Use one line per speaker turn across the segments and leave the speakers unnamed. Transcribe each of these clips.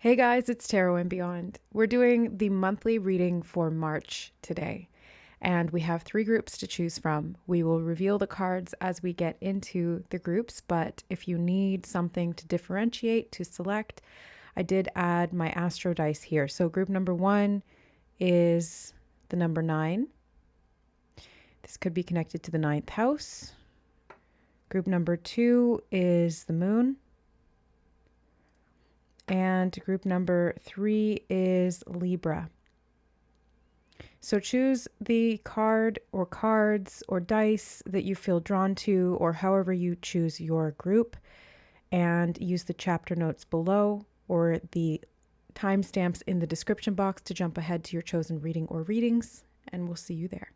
Hey guys, it's Tarot and Beyond. We're doing the monthly reading for March today, and we have three groups to choose from. We will reveal the cards as we get into the groups, but if you need something to differentiate, to select, I did add my Astro dice here. So group number one is the number 9. This could be connected to the ninth house. Group number 2 is the moon. And group number 3 is Libra. So choose the card or cards or dice that you feel drawn to, or however you choose your group, and use the chapter notes below or the timestamps in the description box to jump ahead to your chosen reading or readings, and we'll see you there.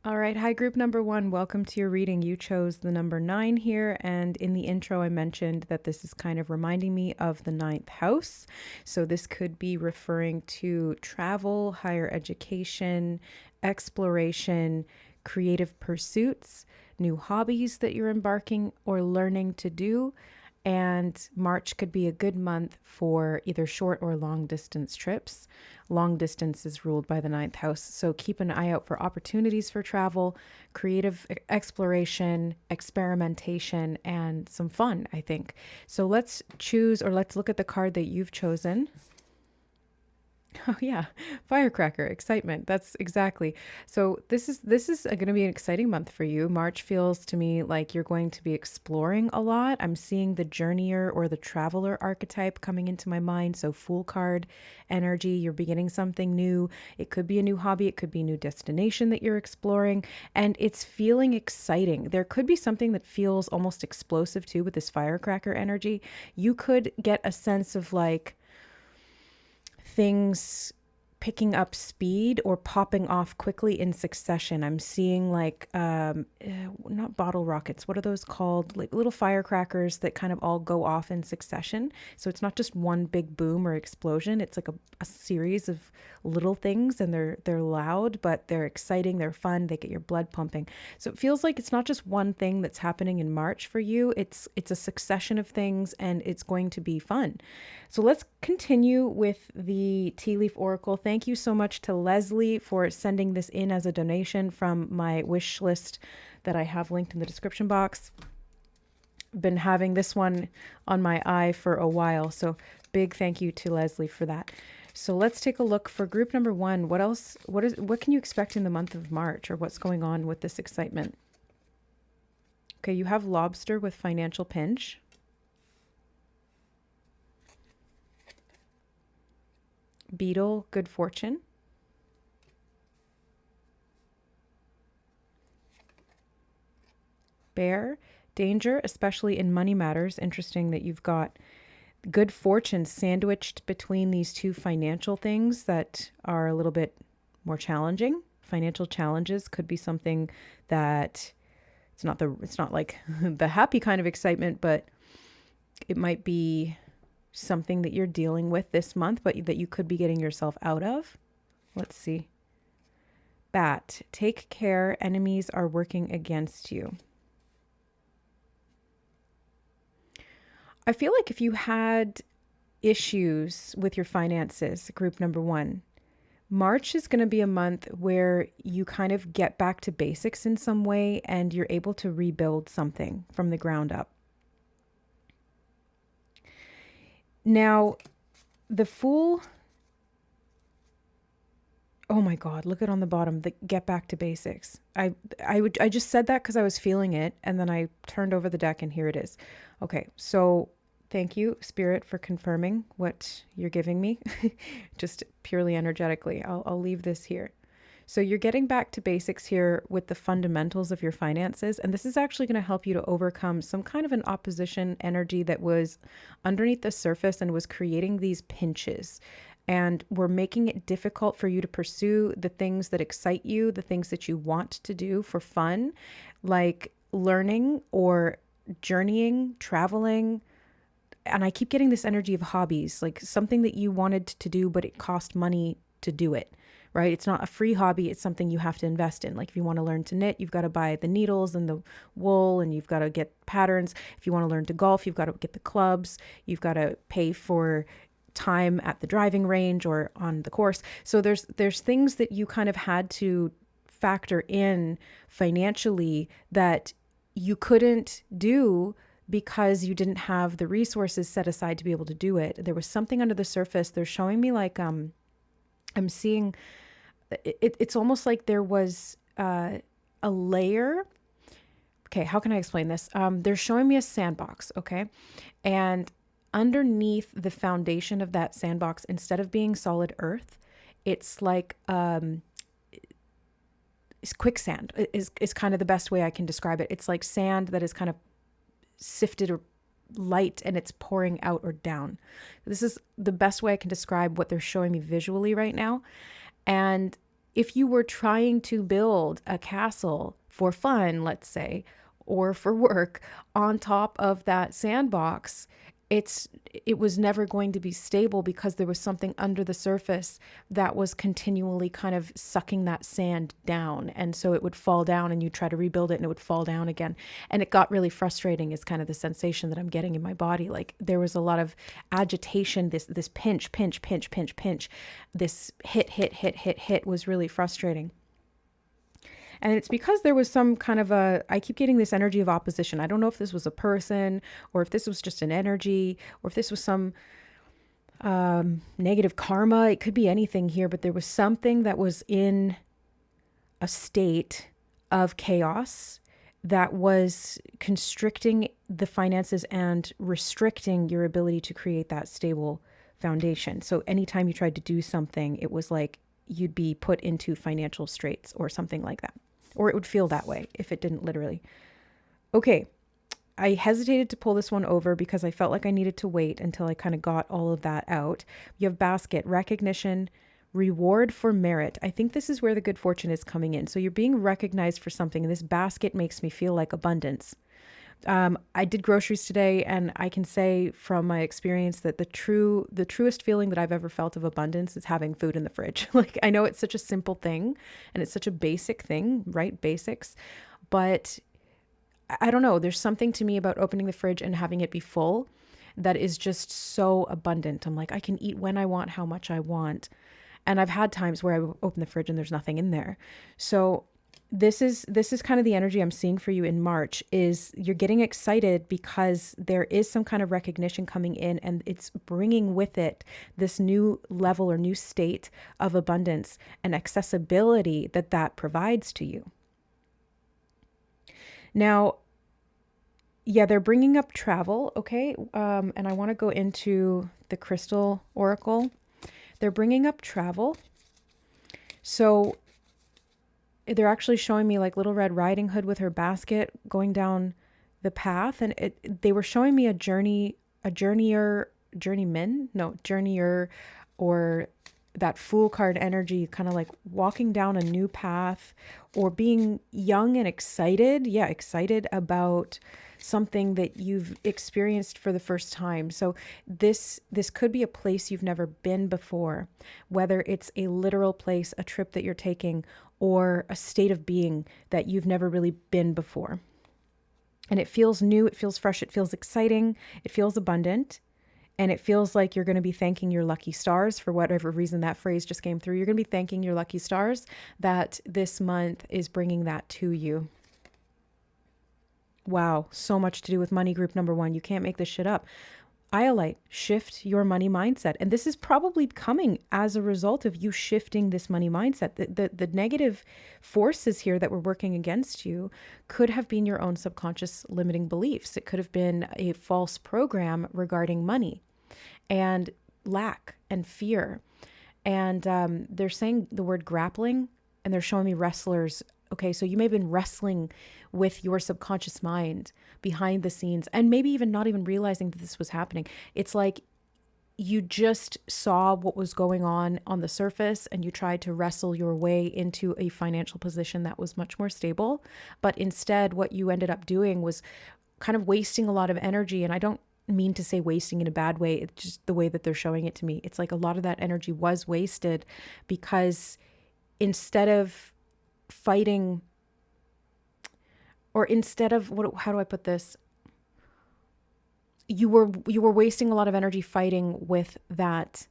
All right. Hi, group number 1. Welcome to your reading. You chose the number 9 here. And in the intro, I mentioned that this is kind of reminding me of the ninth house. So this could be referring to travel, higher education, exploration, creative pursuits, new hobbies that you're embarking or learning to do. And March could be a good month for either short or long distance trips. Long distance is ruled by the ninth house, so keep an eye out for opportunities for travel, creative exploration, experimentation, and some fun, I think. So let's look at the card that you've chosen. Oh yeah, firecracker, excitement. That's exactly. So this is going to be an exciting month for you. March feels to me like you're going to be exploring a lot. I'm seeing the journeyer or the traveler archetype coming into my mind. So Fool card energy, you're beginning something new. It could be a new hobby, it could be a new destination that you're exploring, and it's feeling exciting. There could be something that feels almost explosive too with this firecracker energy. You could get a sense of like things picking up speed or popping off quickly in succession. I'm seeing like not bottle rockets, what are those called, like little firecrackers that kind of all go off in succession. So it's not just one big boom or explosion, it's like a series of little things, and they're loud, but they're exciting, they're fun, they get your blood pumping. So it feels like it's not just one thing that's happening in March for you, it's a succession of things, and it's going to be fun. So let's continue with the Tea Leaf Oracle. Thank you so much to Leslie for sending this in as a donation from my wish list that I have linked in the description box. Been having this one on my eye for a while, so big thank you to Leslie for that. So let's take a look for group number 1. What can you expect in the month of March, or what's going on with this excitement? Okay, you have lobster with financial pinch. Beetle, good fortune. Bear, danger, especially in money matters. Interesting that you've got good fortune sandwiched between these two financial things that are a little bit more challenging. Financial challenges could be something that it's not like the happy kind of excitement, but it might be something that you're dealing with this month, but that you could be getting yourself out of. Let's see. Bat, take care. Enemies are working against you. I feel like if you had issues with your finances, group number 1, March is going to be a month where you kind of get back to basics in some way, and you're able to rebuild something from the ground up. Now, the Fool, oh my God, look at on the bottom, the get back to basics. I just said that because I was feeling it, and then I turned over the deck and here it is. Okay, so thank you, Spirit, for confirming what you're giving me, just purely energetically. I'll leave this here. So you're getting back to basics here with the fundamentals of your finances. And this is actually going to help you to overcome some kind of an opposition energy that was underneath the surface and was creating these pinches. And we're making it difficult for you to pursue the things that excite you, the things that you want to do for fun, like learning or journeying, traveling. And I keep getting this energy of hobbies, like something that you wanted to do, but it cost money to do it. right? It's not a free hobby. It's something you have to invest in. Like if you want to learn to knit, you've got to buy the needles and the wool, and you've got to get patterns. If you want to learn to golf, you've got to get the clubs. You've got to pay for time at the driving range or on the course. So there's things that you kind of had to factor in financially that you couldn't do because you didn't have the resources set aside to be able to do it. There was something under the surface. They're showing me like I'm seeing it's almost like there was a layer. Okay, how can I explain this? They're showing me a sandbox, okay? And underneath the foundation of that sandbox, instead of being solid earth, it's like it's quicksand is kind of the best way I can describe it. It's like sand that is kind of sifted or light and it's pouring out or down. This is the best way I can describe what they're showing me visually right now. And if you were trying to build a castle for fun, let's say, or for work on top of that sandbox, it was never going to be stable because there was something under the surface that was continually kind of sucking that sand down. And so it would fall down and you'd try to rebuild it and it would fall down again. And it got really frustrating is kind of the sensation that I'm getting in my body. Like there was a lot of agitation, this pinch, this hit was really frustrating. And it's because there was some kind of I keep getting this energy of opposition. I don't know if this was a person or if this was just an energy or if this was some negative karma. It could be anything here, but there was something that was in a state of chaos that was constricting the finances and restricting your ability to create that stable foundation. So anytime you tried to do something, it was like you'd be put into financial straits or something like that. Or it would feel that way if it didn't literally. Okay, I hesitated to pull this one over because I felt like I needed to wait until I kind of got all of that out. You have basket, recognition, reward for merit. I think this is where the good fortune is coming in. So you're being recognized for something. And this basket makes me feel like abundance. I did groceries today, and I can say from my experience that the truest feeling that I've ever felt of abundance is having food in the fridge. Like I know it's such a simple thing and it's such a basic thing, right? Basics, but I don't know. There's something to me about opening the fridge and having it be full that is just so abundant. I'm like, I can eat when I want, how much I want. And I've had times where I open the fridge and there's nothing in there. So this is kind of the energy I'm seeing for you in March is you're getting excited because there is some kind of recognition coming in and it's bringing with it this new level or new state of abundance and accessibility that provides to you. Now, yeah, they're bringing up travel. Okay. And I want to go into the crystal oracle. They're bringing up travel. So they're actually showing me like Little Red Riding Hood with her basket going down the path. And they were showing me a journeyer, or that Fool card energy, kind of like walking down a new path or being young and excited. Yeah, excited about something that you've experienced for the first time. So this could be a place you've never been before, whether it's a literal place, a trip that you're taking, or a state of being that you've never really been before. And it feels new, it feels fresh, it feels exciting, it feels abundant, and it feels like you're going to be thanking your lucky stars for whatever reason that phrase just came through. You're going to be thanking your lucky stars that this month is bringing that to you. Wow, so much to do with money, group number 1. You can't make this shit up. Iolite, shift your money mindset. And this is probably coming as a result of you shifting this money mindset. The negative forces here that were working against you could have been your own subconscious limiting beliefs. It could have been a false program regarding money and lack and fear. And they're saying the word grappling, and they're showing me wrestlers. Okay, so you may have been wrestling with your subconscious mind behind the scenes and maybe even not even realizing that this was happening. It's like you just saw what was going on the surface and you tried to wrestle your way into a financial position that was much more stable. But instead, what you ended up doing was kind of wasting a lot of energy. And I don't mean to say wasting in a bad way. It's just the way that they're showing it to me. It's like a lot of that energy was wasted because instead of fighting, or instead of, how do I put this? You were wasting a lot of energy fighting with that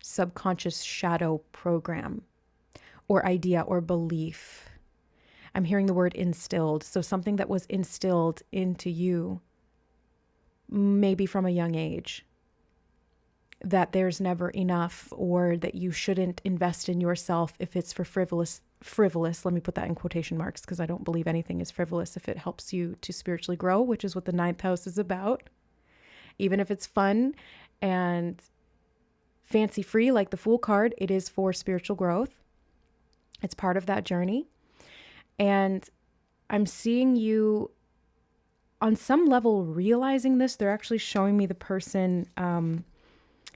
subconscious shadow program or idea or belief. I'm hearing the word instilled. So something that was instilled into you, maybe from a young age, that there's never enough, or that you shouldn't invest in yourself if it's for frivolous, let me put that in quotation marks, because I don't believe anything is frivolous if it helps you to spiritually grow, which is what the 9th house is about. Even if it's fun and fancy free, like the Fool card, it is for spiritual growth. It's part of that journey. And I'm seeing you on some level realizing this. They're actually showing me the person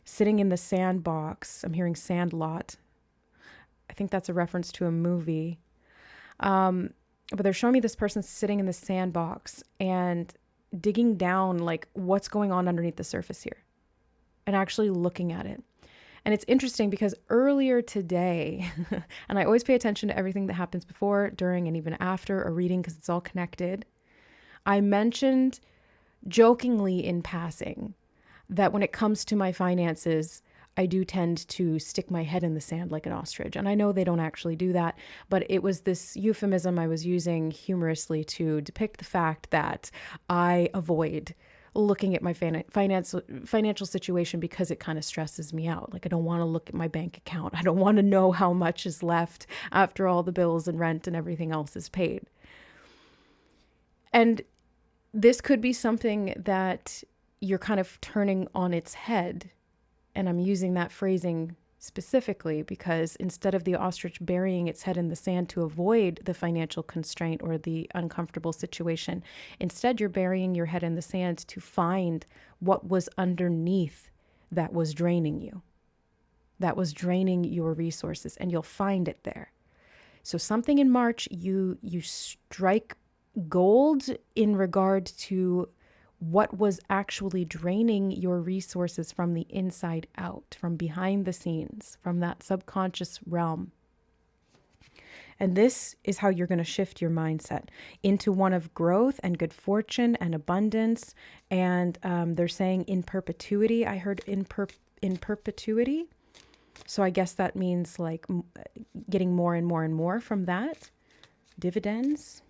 sitting in the sandbox. I'm hearing sandlot. I think that's a reference to a movie. But they're showing me this person sitting in the sandbox and digging down, like what's going on underneath the surface here, and actually looking at it. And it's interesting because earlier today, and I always pay attention to everything that happens before, during, and even after a reading because it's all connected. I mentioned jokingly in passing that when it comes to my finances, I do tend to stick my head in the sand like an ostrich. And I know they don't actually do that, but it was this euphemism I was using humorously to depict the fact that I avoid looking at my financial situation because it kind of stresses me out. Like, I don't want to look at my bank account. I don't want to know how much is left after all the bills and rent and everything else is paid. And this could be something that you're kind of turning on its head. And I'm using that phrasing specifically because instead of the ostrich burying its head in the sand to avoid the financial constraint or the uncomfortable situation, instead you're burying your head in the sand to find what was underneath that was draining you, that was draining your resources, and you'll find it there. So something in March, you strike gold in regard to what was actually draining your resources from the inside out, from behind the scenes, from that subconscious realm. And this is how you're going to shift your mindset into one of growth and good fortune and abundance. And they're saying in perpetuity. I heard in perpetuity. So I guess that means like getting more and more and more from that. Dividends.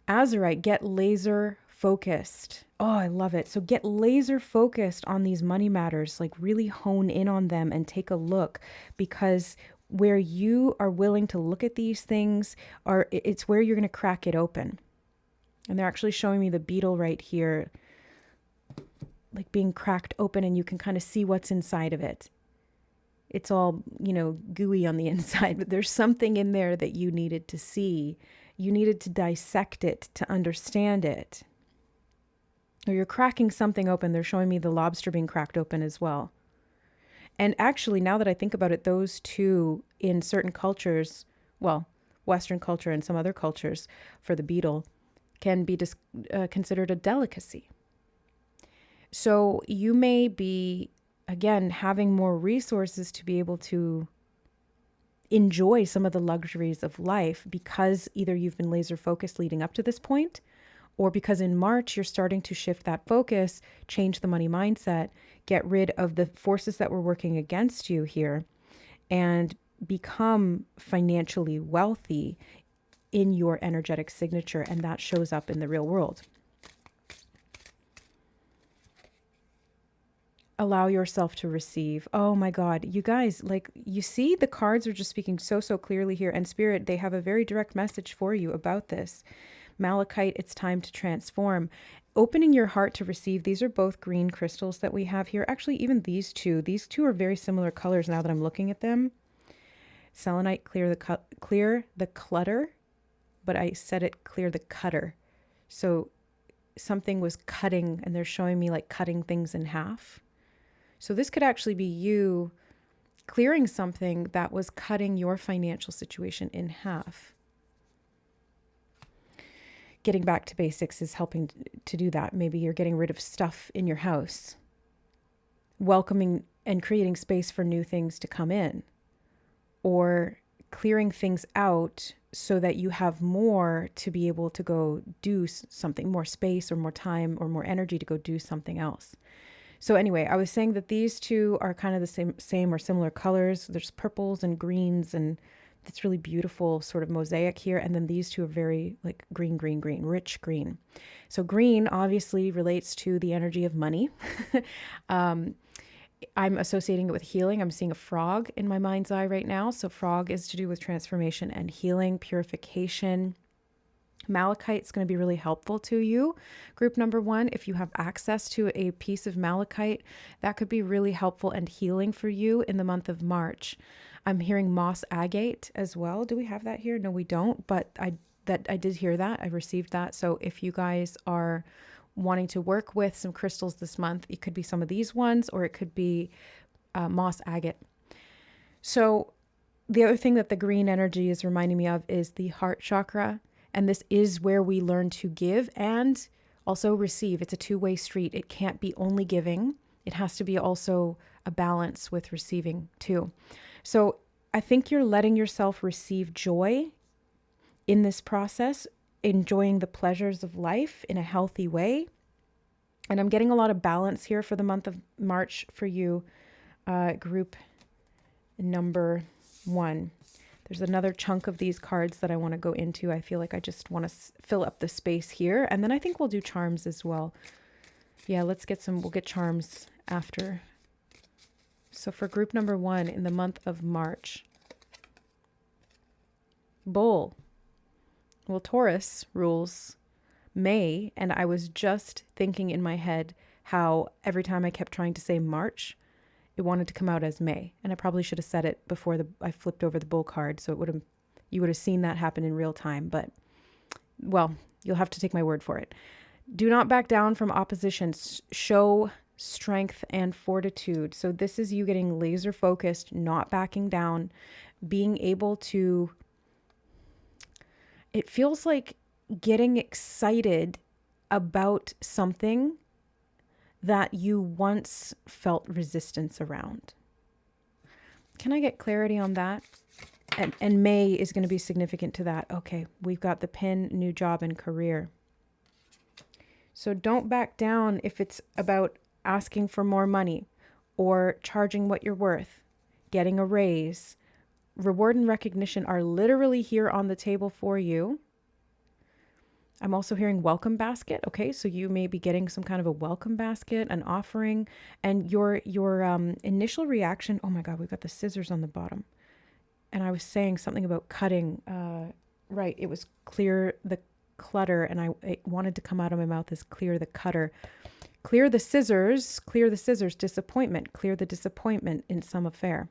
Azurite, get laser focused. Oh, I love it. So get laser focused on these money matters, like really hone in on them and take a look, because where you are willing to look at these things, it's where you're going to crack it open. And they're actually showing me the beetle right here, like being cracked open, and you can kind of see what's inside of it. It's all, gooey on the inside, but there's something in there that you needed to see. You needed to dissect it to understand it. Or you're cracking something open. They're showing me the lobster being cracked open as well. And actually, now that I think about it, those two in certain cultures, well, Western culture and some other cultures for the beetle, can be considered a delicacy. So you may be, again, having more resources to be able to enjoy some of the luxuries of life because either you've been laser focused leading up to this point, or because in March you're starting to shift that focus, change the money mindset, get rid of the forces that were working against you here, and become financially wealthy in your energetic signature. And that shows up in the real world. Allow yourself to receive. Oh my God, you guys, like, you see, the cards are just speaking so clearly here. And Spirit, they have a very direct message for you about this. Malachite, it's time to transform. Opening your heart to receive. These are both green crystals that we have here. Actually, even these two are very similar colors now that I'm looking at them. Selenite, clear the clutter, but I said it, clear the cutter. So something was cutting, and they're showing me like cutting things in half. So this could actually be you clearing something that was cutting your financial situation in half. Getting back to basics is helping to do that. Maybe you're getting rid of stuff in your house, welcoming and creating space for new things to come in, or clearing things out so that you have more to be able to go do something, more space or more time or more energy to go do something else. So anyway, I was saying that these two are kind of the same or similar colors. There's purples and greens, and it's really beautiful sort of mosaic here. And then these two are very like green, green, green, rich green. So green obviously relates to the energy of money. I'm associating it with healing. I'm seeing a frog in my mind's eye right now. So frog is to do with transformation and healing, purification. Malachite is going to be really helpful to you. Group number 1, if you have access to a piece of malachite, that could be really helpful and healing for you in the month of March. I'm hearing moss agate as well. Do we have that here? No, we don't, but I did hear that. I received that. So if you guys are wanting to work with some crystals this month, it could be some of these ones, or it could be moss agate. So the other thing that the green energy is reminding me of is the heart chakra. And this is where we learn to give and also receive. It's a two-way street. It can't be only giving. It has to be also a balance with receiving too. So I think you're letting yourself receive joy in this process, enjoying the pleasures of life in a healthy way. And I'm getting a lot of balance here for the month of March for you, group number 1. There's another chunk of these cards that I want to go into. I feel like I just want to fill up the space here. And then I think we'll do charms as well. Yeah, we'll get charms after. So for group number 1 in the month of March, Bull. Well, Taurus rules May, and I was just thinking in my head how every time I kept trying to say March, it wanted to come out as May. And I probably should have said it before I flipped over the Bull card, so you would have seen that happen in real time. But, well, you'll have to take my word for it. Do not back down from opposition. Show strength and fortitude. So this is you getting laser focused, not backing down, being able to... It feels like getting excited about something that you once felt resistance around. Can I get clarity on that? And May is going to be significant to that. Okay, we've got the pin, new job and career. So don't back down if it's about asking for more money or charging what you're worth, getting a raise. Reward and recognition are literally here on the table for you. I'm also hearing welcome basket. Okay, so you may be getting some kind of a welcome basket, an offering, and your initial reaction, oh my God, we've got the scissors on the bottom. And I was saying something about cutting, right, it was clear the clutter, and it wanted to come out of my mouth as clear the cutter. Clear the scissors, disappointment, clear the disappointment in some affair.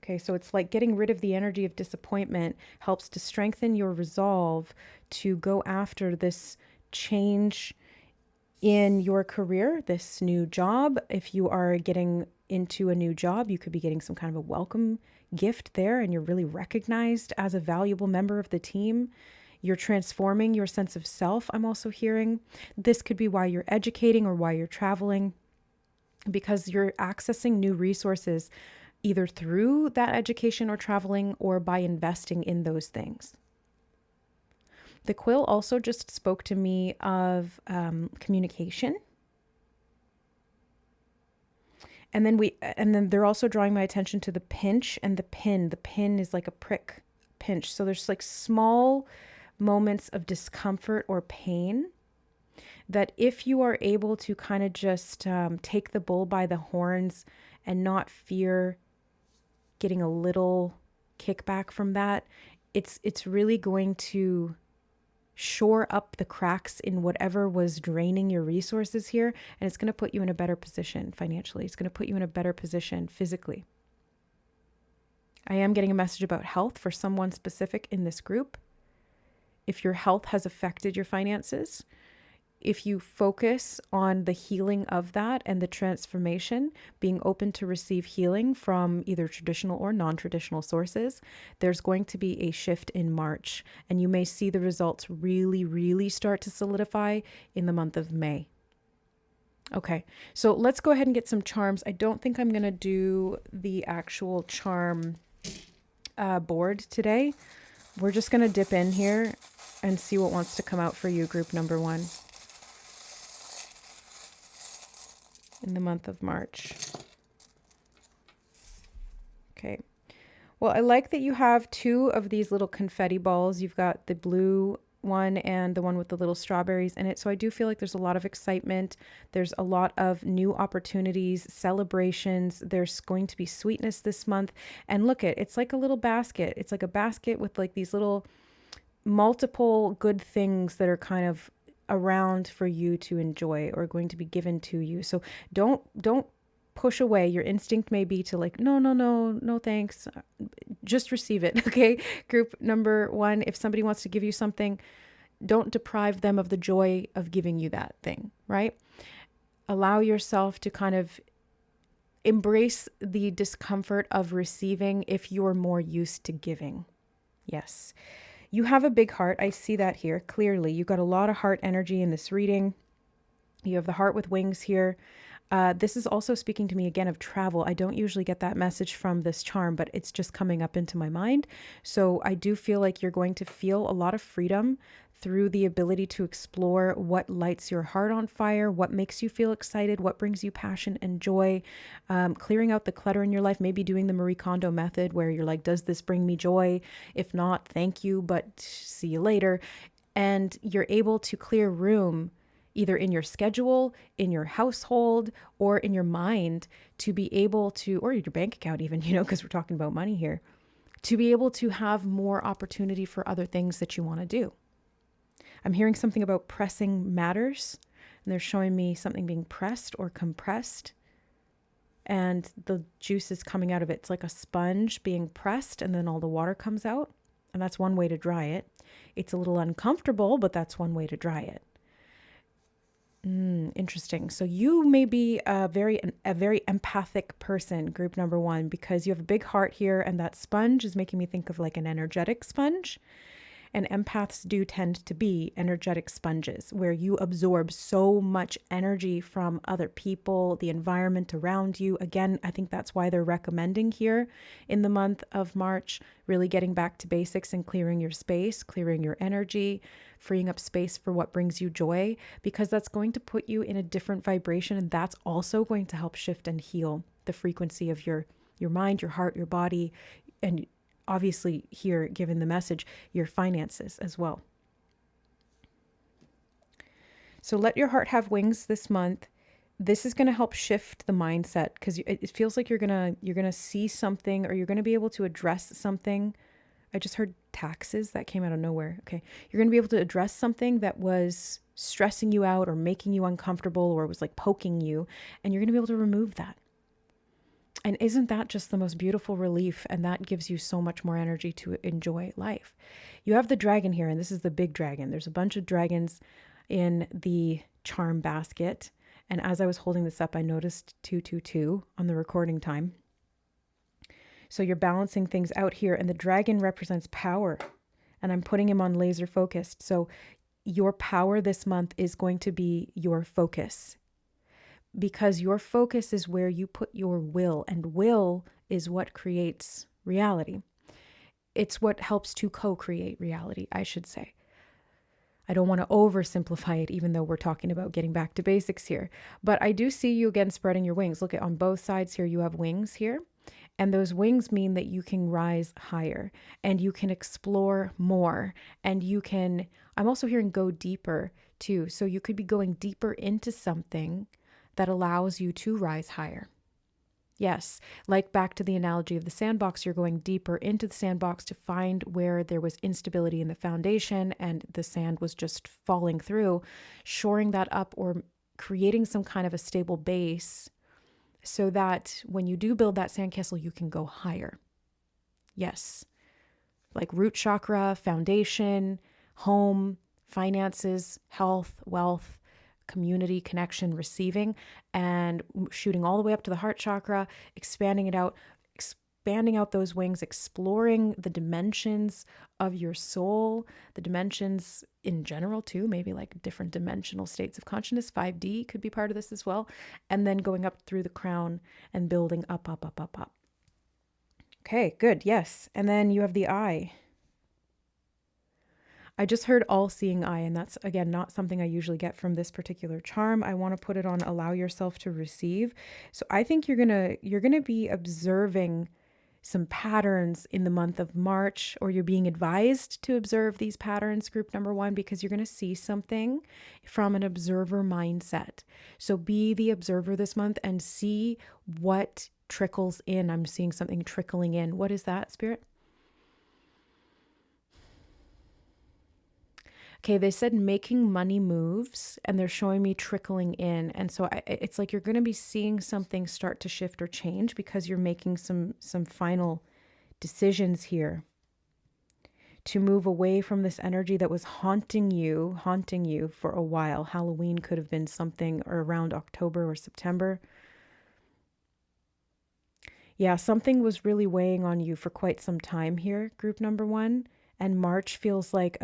Okay, so it's like getting rid of the energy of disappointment helps to strengthen your resolve to go after this change in your career, this new job. If you are getting into a new job, you could be getting some kind of a welcome gift there, and you're really recognized as a valuable member of the team. You're transforming your sense of self, I'm also hearing. This could be why you're educating or why you're traveling, because you're accessing new resources either through that education or traveling or by investing in those things. The quill also just spoke to me of communication. And then they're also drawing my attention to the pinch and the pin. The pin is like a prick pinch. So there's like small moments of discomfort or pain that if you are able to kind of just take the bull by the horns and not fear getting a little kickback from that, it's really going to shore up the cracks in whatever was draining your resources here, and it's going to put you in a better position financially. It's going to put you in a better position physically. I am getting a message about health for someone specific in this group. If your health has affected your finances, if you focus on the healing of that and the transformation, being open to receive healing from either traditional or non-traditional sources, there's going to be a shift in March, and you may see the results really, really start to solidify in the month of May. Okay, so let's go ahead and get some charms. I don't think I'm going to do the actual charm board today. We're just going to dip in here and see what wants to come out for you, group number 1, in the month of March. Okay. Well, I like that you have 2 of these little confetti balls. You've got the blue one and the one with the little strawberries in it. So I do feel like there's a lot of excitement. There's a lot of new opportunities, celebrations. There's going to be sweetness this month. And look it's like a little basket. It's like a basket with like these little multiple good things that are kind of around for you to enjoy or going to be given to you. So don't push away. Your instinct may be to like, no, thanks. Just receive it. Okay. Group number 1, if somebody wants to give you something, don't deprive them of the joy of giving you that thing, right? Allow yourself to kind of embrace the discomfort of receiving if you're more used to giving. Yes. You have a big heart. I see that here clearly. You've got a lot of heart energy in this reading. You have the heart with wings here. This is also speaking to me again of travel. I don't usually get that message from this charm, but it's just coming up into my mind. So I do feel like you're going to feel a lot of freedom through the ability to explore what lights your heart on fire, what makes you feel excited, what brings you passion and joy, clearing out the clutter in your life, maybe doing the Marie Kondo method where you're like, does this bring me joy? If not, thank you, but see you later. And you're able to clear room either in your schedule, in your household, or in your mind to be able to, or your bank account even, because we're talking about money here, to be able to have more opportunity for other things that you want to do. I'm hearing something about pressing matters, and they're showing me something being pressed or compressed, and the juice is coming out of it. It's like a sponge being pressed, and then all the water comes out, and that's one way to dry it. It's a little uncomfortable, but that's one way to dry it. Interesting. So you may be a very empathic person, group number 1, because you have a big heart here, and that sponge is making me think of like an energetic sponge. And empaths do tend to be energetic sponges where you absorb so much energy from other people, the environment around you. Again, I think that's why they're recommending here in the month of March, really getting back to basics and clearing your space, clearing your energy, freeing up space for what brings you joy, because that's going to put you in a different vibration. And that's also going to help shift and heal the frequency of your mind, your heart, your body, and obviously here, given the message, your finances as well. So let your heart have wings this month. This is going to help shift the mindset, because it feels like you're going to see something, or you're going to be able to address something. I just heard taxes. That came out of nowhere. Okay. You're going to be able to address something that was stressing you out or making you uncomfortable or was like poking you, and you're going to be able to remove that. And isn't that just the most beautiful relief? And that gives you so much more energy to enjoy life. You have the dragon here, and this is the big dragon. There's a bunch of dragons in the charm basket. And as I was holding this up, I noticed 222 on the recording time. So you're balancing things out here, and the dragon represents power. And I'm putting him on laser focused. So your power this month is going to be your focus, because your focus is where you put your will, and will is what creates reality. It's what helps to co-create reality, I should say. I don't want to oversimplify it, even though we're talking about getting back to basics here. But I do see you again spreading your wings. Look at on both sides here, you have wings here. And those wings mean that you can rise higher and you can explore more. And you can, I'm also hearing go deeper too. So you could be going deeper into something that allows you to rise higher. Yes, like back to the analogy of the sandbox, you're going deeper into the sandbox to find where there was instability in the foundation and the sand was just falling through, shoring that up or creating some kind of a stable base so that when you do build that sandcastle, you can go higher. Yes, like root chakra, foundation, home, finances, health, wealth, community, connection, receiving, and shooting all the way up to the heart chakra, expanding it out, expanding out those wings, exploring the dimensions of your soul, the dimensions in general too, maybe like different dimensional states of consciousness. 5D could be part of this as well. And then going up through the crown and building up, up, up, up, up. Okay, good. Yes. And then you have the eye. I just heard all-seeing eye, and that's, again, not something I usually get from this particular charm. I want to put it on allow yourself to receive. So I think you're gonna be observing some patterns in the month of March, or you're being advised to observe these patterns, group number one, because you're going to see something from an observer mindset. So be the observer this month and see what trickles in. I'm seeing something trickling in. What is that, Spirit? Okay, they said making money moves, and they're showing me trickling in. And so it's like you're going to be seeing something start to shift or change because you're making some final decisions here to move away from this energy that was haunting you for a while. Halloween could have been something around October or September. Yeah, something was really weighing on you for quite some time here, group number one. And March feels like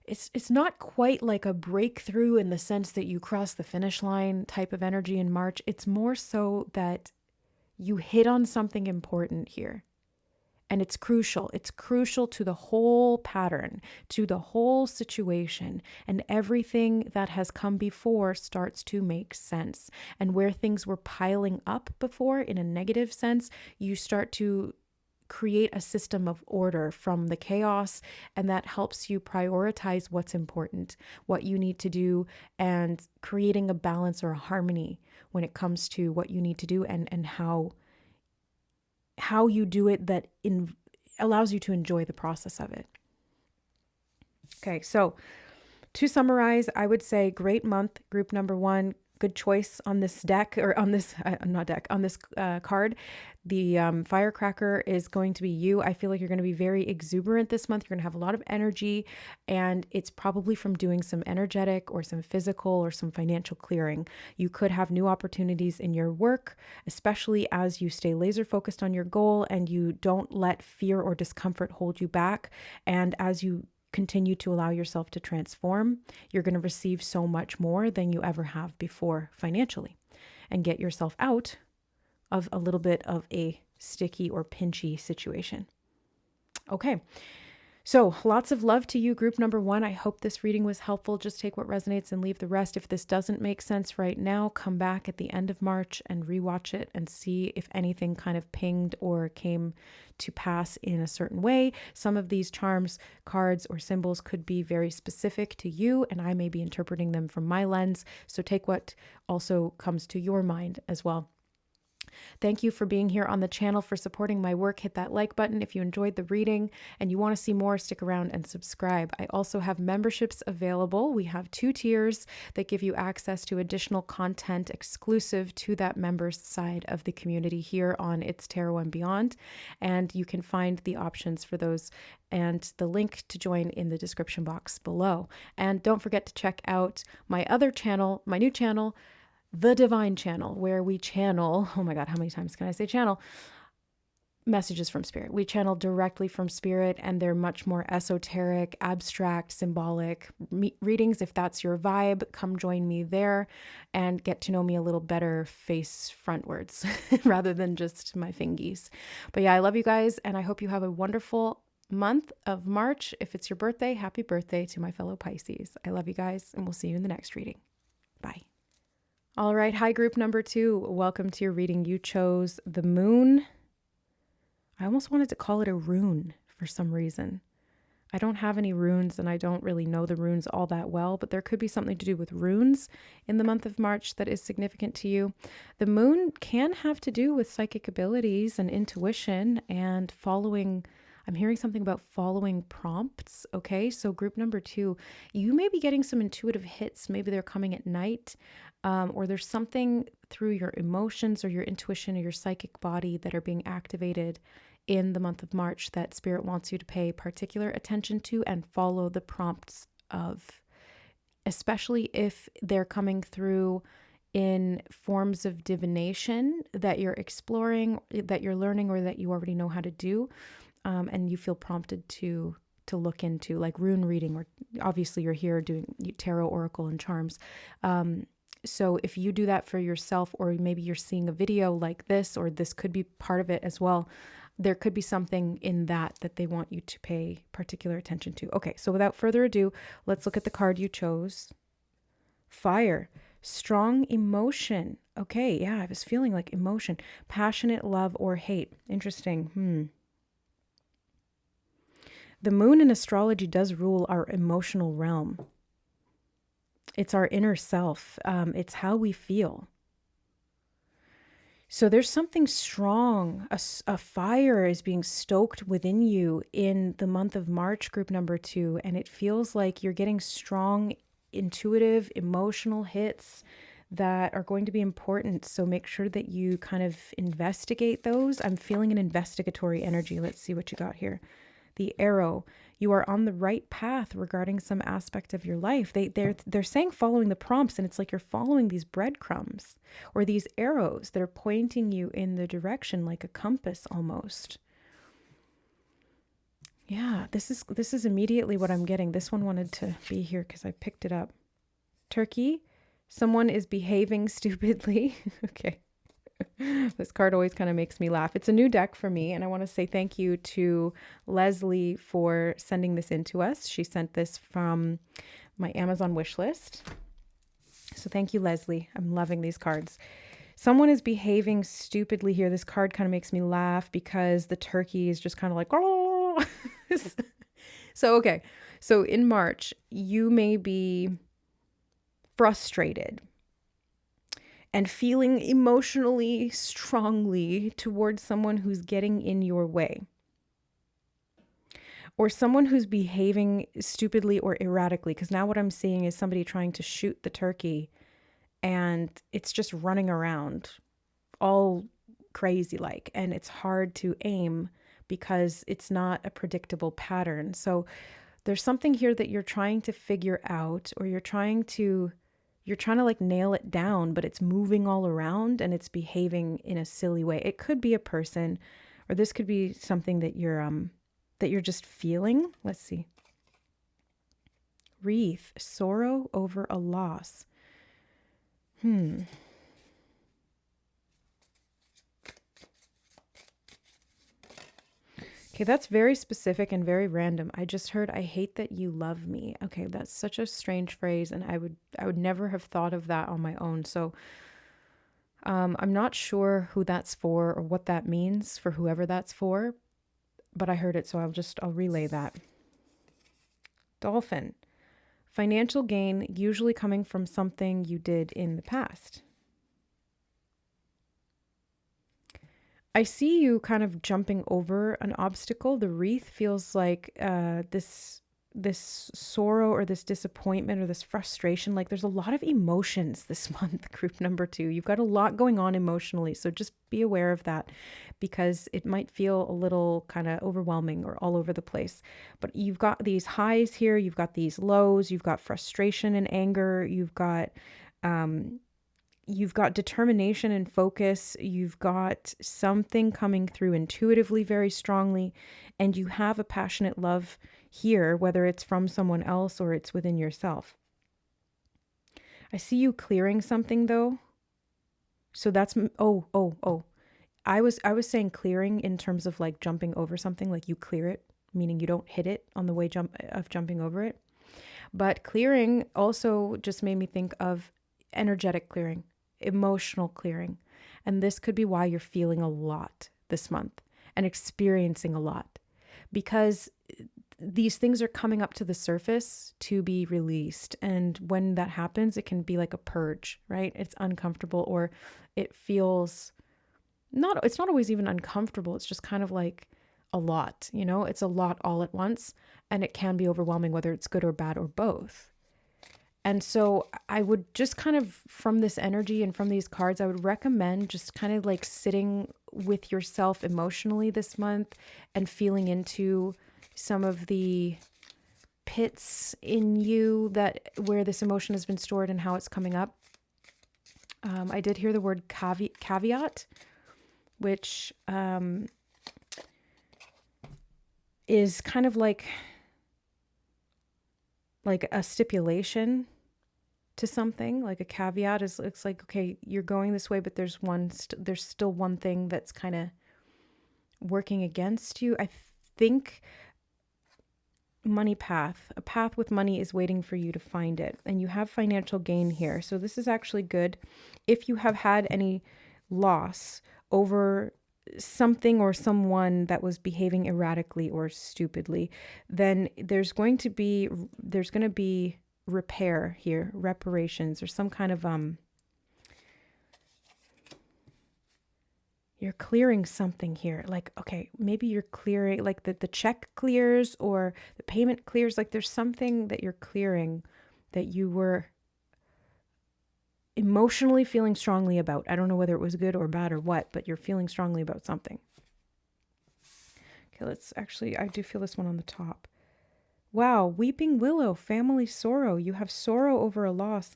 it's not quite like a breakthrough in the sense that you cross the finish line type of energy in March. It's more so that you hit on something important here. And it's crucial. It's crucial to the whole pattern, to the whole situation. And everything that has come before starts to make sense. And where things were piling up before in a negative sense, you start to create a system of order from the chaos, and that helps you prioritize what's important, what you need to do, and creating a balance or a harmony when it comes to what you need to do and how you do it that allows you to enjoy the process of it. Okay, so to summarize, I would say great month, group number one. Good choice on this deck, or on this, on this card. The firecracker is going to be you. I feel like you're going to be very exuberant this month. You're going to have a lot of energy, and it's probably from doing some energetic or some physical or some financial clearing. You could have new opportunities in your work, especially as you stay laser focused on your goal and you don't let fear or discomfort hold you back. And as you continue to allow yourself to transform, you're going to receive so much more than you ever have before financially, and get yourself out of a little bit of a sticky or pinchy situation. Okay. So lots of love to you, group number one. I hope this reading was helpful. Just take what resonates and leave the rest. If this doesn't make sense right now, come back at the end of March and rewatch it and see if anything kind of pinged or came to pass in a certain way. Some of these charms, cards, or symbols could be very specific to you, and I may be interpreting them from my lens. So take what also comes to your mind as well. Thank you for being here on the channel, for supporting my work. Hit that like button if you enjoyed the reading and you want to see more. Stick around and subscribe. I also have memberships available. We have 2 tiers that give you access to additional content exclusive to that members side of the community here on It's Tarot and Beyond. And you can find the options for those and the link to join in the description box below. And don't forget to check out my other channel, my new channel, The Divine Channel, where we channel, oh my God, how many times can I say channel? Messages from Spirit. We channel directly from Spirit, and they're much more esoteric, abstract, symbolic readings. If that's your vibe, come join me there and get to know me a little better face frontwards rather than just my fingies. But yeah, I love you guys, and I hope you have a wonderful month of March. If it's your birthday, happy birthday to my fellow Pisces. I love you guys, and we'll see you in the next reading. Bye. All right. Hi, group number 2. Welcome to your reading. You chose the moon. I almost wanted to call it a rune for some reason. I don't have any runes, and I don't really know the runes all that well, but there could be something to do with runes in the month of March that is significant to you. The moon can have to do with psychic abilities and intuition and following. I'm hearing something about following prompts. Okay. So group number 2, you may be getting some intuitive hits. Maybe they're coming at night. Or there's something through your emotions or your intuition or your psychic body that are being activated in the month of March that Spirit wants you to pay particular attention to and follow the prompts of, especially if they're coming through in forms of divination that you're exploring, that you're learning, or that you already know how to do, and you feel prompted to look into, like rune reading, or obviously you're here doing tarot, oracle, and charms. So if you do that for yourself, or maybe you're seeing a video like this, or this could be part of it as well, there could be something in that they want you to pay particular attention to. Okay, so without further ado, let's look at the card you chose. Fire. Strong emotion. Okay, yeah, I was feeling like emotion. Passionate love or hate. Interesting. The moon in astrology does rule our emotional realm. It's our inner self. It's how we feel. So there's something strong. A fire is being stoked within you in the month of March, group number 2. And it feels like you're getting strong, intuitive, emotional hits that are going to be important. So make sure that you kind of investigate those. I'm feeling an investigatory energy. Let's see what you got here. The Arrow. You are on the right path regarding some aspect of your life. They're saying following the prompts, and it's like you're following these breadcrumbs or these arrows that are pointing you in the direction, like a compass almost. Yeah, this is immediately what I'm getting. This one wanted to be here because I picked it up. Turkey. Someone is behaving stupidly. Okay. This card always kind of makes me laugh. It's a new deck for me, and I want to say thank you to Leslie for sending this in to us. She sent this from my Amazon wish list. So thank you, Leslie. I'm loving these cards. Someone is behaving stupidly here. This card kind of makes me laugh because the turkey is just kind of like, oh. So, okay. So in March, you may be frustrated and feeling emotionally strongly towards someone who's getting in your way, or someone who's behaving stupidly or erratically. Because now what I'm seeing is somebody trying to shoot the turkey and it's just running around all crazy like, and it's hard to aim because it's not a predictable pattern. So there's something here that you're trying to figure out, or you're trying to like nail it down, but it's moving all around and it's behaving in a silly way. It could be a person, or this could be something that you're just feeling. Let's see. Wreath. Sorrow over a loss. Okay, that's very specific and very random. I just heard, I hate that you love me. Okay, that's such a strange phrase, and I would never have thought of that on my own. So I'm not sure who that's for or what that means for whoever that's for, but I heard it, so I'll relay that. Dolphin. Financial gain, usually coming from something you did in the past. I see you kind of jumping over an obstacle. The wreath feels like this sorrow or this disappointment or this frustration. Like there's a lot of emotions this month, group number 2. You've got a lot going on emotionally. So just be aware of that, because it might feel a little kind of overwhelming or all over the place. But you've got these highs here. You've got these lows. You've got frustration and anger. You've got determination and focus. You've got something coming through intuitively very strongly, and you have a passionate love here, whether it's from someone else or it's within yourself. I see you clearing something though. So that's, I was saying clearing in terms of like jumping over something, like you clear it, meaning you don't hit it on the way jumping over it. But clearing also just made me think of energetic clearing, emotional clearing. And this could be why you're feeling a lot this month and experiencing a lot, because these things are coming up to the surface to be released. And when that happens, it can be like a purge, right? It's uncomfortable, or it feels it's not always even uncomfortable. It's just kind of like a lot, it's a lot all at once, and it can be overwhelming, whether it's good or bad or both. And so I would just kind of, from this energy and from these cards, I would recommend just kind of like sitting with yourself emotionally this month and feeling into some of the pits in you where this emotion has been stored and how it's coming up. I did hear the word caveat, which is kind of like a stipulation to something. Like a caveat is, it's like, okay, you're going this way, but there's still one thing that's kind of working against you. I think a path with money is waiting for you to find it, and you have financial gain here. So this is actually good. If you have had any loss over something or someone that was behaving erratically or stupidly, then there's going to be repair here, reparations, or some kind of you're clearing something here. Like, okay, maybe you're clearing, like the check clears or the payment clears. Like there's something that you're clearing that you were emotionally feeling strongly about. I don't know whether it was good or bad or what, but you're feeling strongly about something. Okay, I do feel this one on the top. Wow, weeping willow, family sorrow. You have sorrow over a loss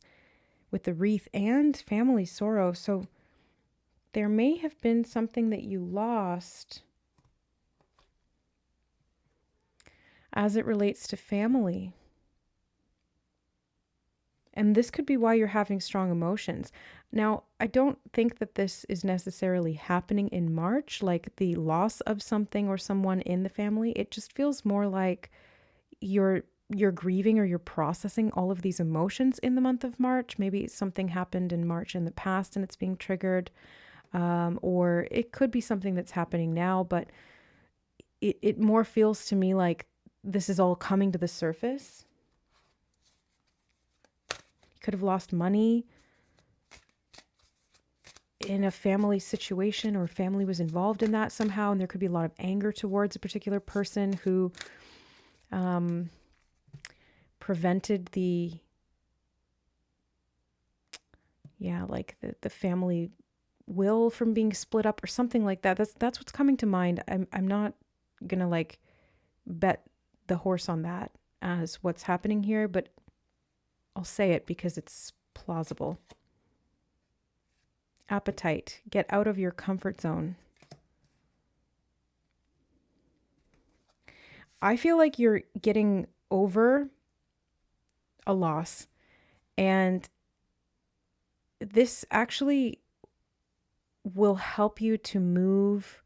with the wreath and family sorrow. So there may have been something that you lost as it relates to family. And this could be why you're having strong emotions. Now, I don't think that this is necessarily happening in March, like the loss of something or someone in the family. It just feels more like you're grieving or you're processing all of these emotions in the month of March. Maybe something happened in March in the past and it's being triggered. Or it could be something that's happening now, but it more feels to me like this is all coming to the surface. You could have lost money in a family situation, or family was involved in that somehow, and there could be a lot of anger towards a particular person who prevented the family will from being split up or something like that. That's what's coming to mind. I'm not gonna like bet the horse on that as what's happening here, but I'll say it because it's plausible. Appetite. Get out of your comfort zone. I feel like you're getting over a loss, and this actually will help you to move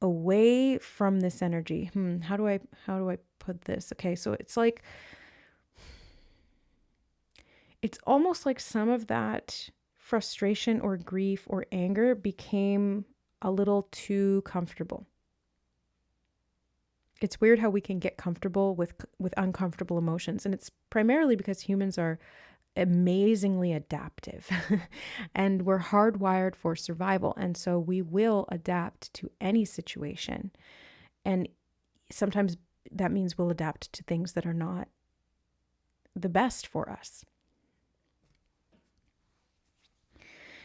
away from this energy. How do I put this? Okay, so it's like, it's almost like some of that frustration or grief or anger became a little too comfortable. It's weird how we can get comfortable with uncomfortable emotions, and it's primarily because humans are amazingly adaptive and we're hardwired for survival, and so we will adapt to any situation, and sometimes that means we'll adapt to things that are not the best for us.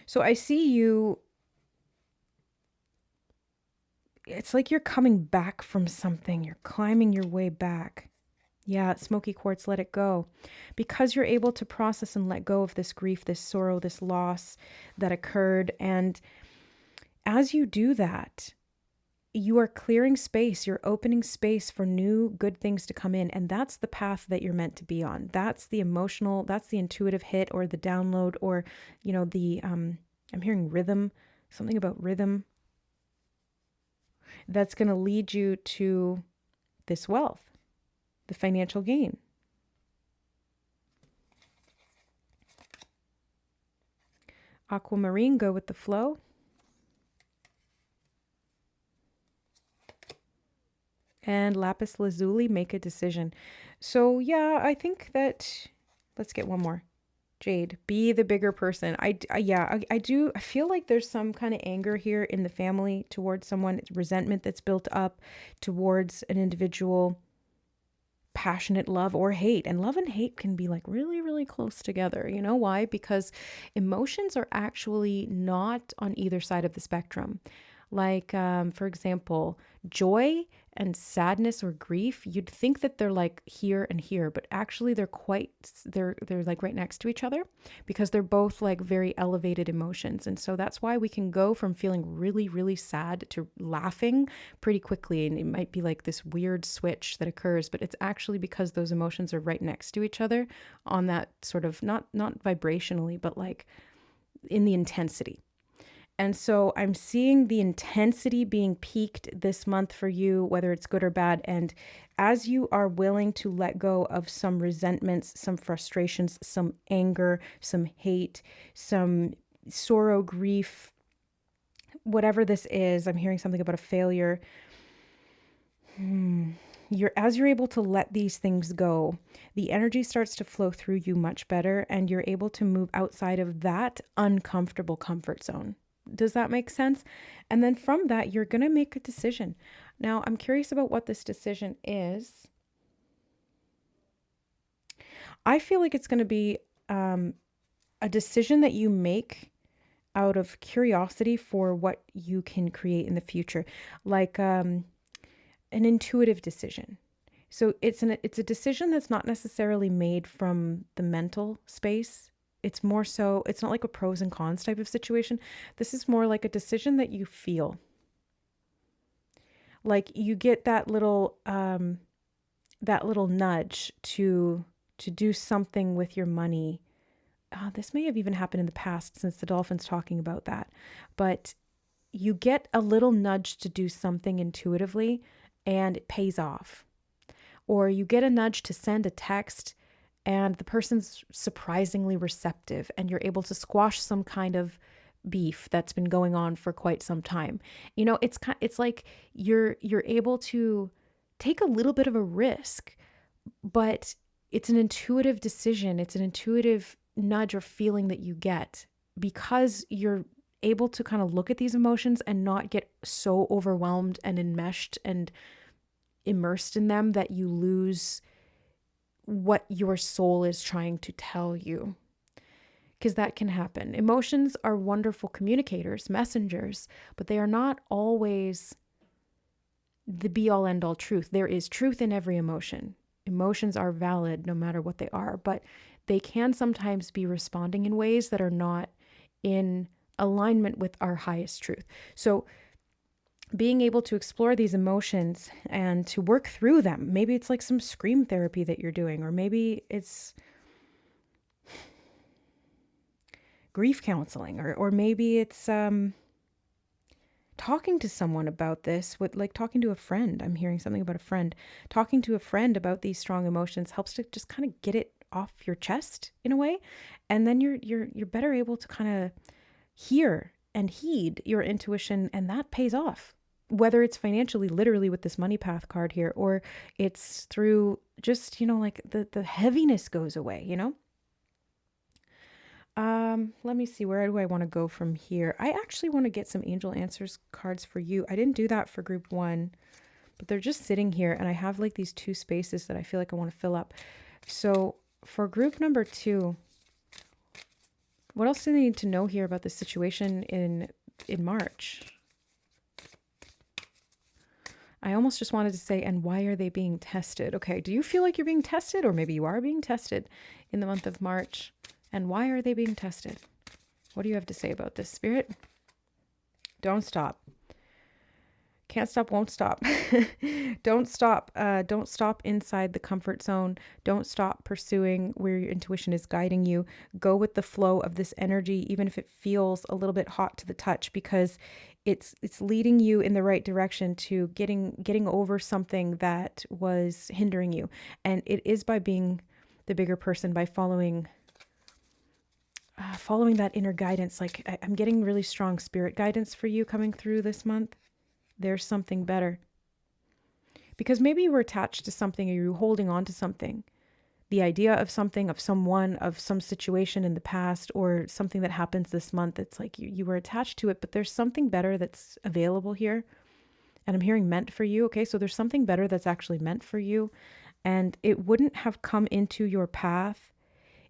So I see you, it's like you're coming back from something, you're climbing your way back. Yeah, smoky quartz, let it go. Because you're able to process and let go of this grief, this sorrow, this loss that occurred. And as you do that, you are clearing space, you're opening space for new good things to come in. And that's the path that you're meant to be on. That's the emotional, that's the intuitive hit or the download, or, I'm hearing rhythm, something about rhythm. That's going to lead you to this wealth. The financial gain. Aquamarine, go with the flow. And lapis lazuli, make a decision. So yeah, I think that, let's get one more. Jade, be the bigger person. I do. I feel like there's some kind of anger here in the family towards someone, resentment that's built up towards an individual. Passionate love or hate, and love and hate can be like really, really close together. You know why? Because emotions are actually not on either side of the spectrum. Like, for example, joy and sadness or grief, you'd think that they're like here and here, but actually they're like right next to each other because they're both like very elevated emotions. And so that's why we can go from feeling really, really sad to laughing pretty quickly. And it might be like this weird switch that occurs, but it's actually because those emotions are right next to each other on that sort of not vibrationally, but like in the intensity. And so I'm seeing the intensity being peaked this month for you, whether it's good or bad. And as you are willing to let go of some resentments, some frustrations, some anger, some hate, some sorrow, grief, whatever this is, I'm hearing something about a failure. You're able to let these things go, the energy starts to flow through you much better, and you're able to move outside of that uncomfortable comfort zone. Does that make sense? And then from that, you're going to make a decision. Now, I'm curious about what this decision is. I feel like it's going to be a decision that you make out of curiosity for what you can create in the future, like an intuitive decision. So it's a decision that's not necessarily made from the mental space. It's more so, it's not like a pros and cons type of situation. This is more like a decision that you feel. Like you get that little nudge to do something with your money. This may have even happened in the past since the dolphin's talking about that. But you get a little nudge to do something intuitively and it pays off. Or you get a nudge to send a text and the person's surprisingly receptive and you're able to squash some kind of beef that's been going on for quite some time. You know, it's like you're able to take a little bit of a risk, but it's an intuitive decision. It's an intuitive nudge or feeling that you get because you're able to kind of look at these emotions and not get so overwhelmed and enmeshed and immersed in them that you lose what your soul is trying to tell you. Because that can happen. Emotions are wonderful communicators, messengers, but they are not always the be all end all truth. There is truth in every emotion. Emotions are valid no matter what they are, but they can sometimes be responding in ways that are not in alignment with our highest truth. So being able to explore these emotions and to work through them. Maybe it's like some scream therapy that you're doing, or maybe it's grief counseling, or maybe it's talking to someone about this, with like talking to a friend. I'm hearing something about a friend. Talking to a friend about these strong emotions helps to just kind of get it off your chest in a way, and then you're better able to kind of hear and heed your intuition, and that pays off. Whether it's financially, literally with this money path card here, or it's through just, like the heaviness goes away, Let me see, where do I want to go from here? I actually want to get some angel answers cards for you. I didn't do that for group 1, but they're just sitting here and I have like these 2 spaces that I feel like I want to fill up. So for group number 2, what else do they need to know here about the situation in March? I almost just wanted to say, and why are they being tested? Okay, do you feel like you're being tested, or maybe you are being tested in the month of March? And why are they being tested? What do you have to say about this, Spirit? Don't stop. Can't stop, won't stop. Don't stop. Don't stop inside the comfort zone. Don't stop pursuing where your intuition is guiding you. Go with the flow of this energy, even if it feels a little bit hot to the touch, because it's leading you in the right direction to getting over something that was hindering you. And it is by being the bigger person, by following that inner guidance. Like I'm getting really strong spirit guidance for you coming through this month. There's something better. Because maybe you were attached to something, or you were holding on to something. The idea of something, of someone, of some situation in the past, or something that happens this month. It's like you were attached to it, but there's something better that's available here. And I'm hearing meant for you. Okay, so there's something better that's actually meant for you. And it wouldn't have come into your path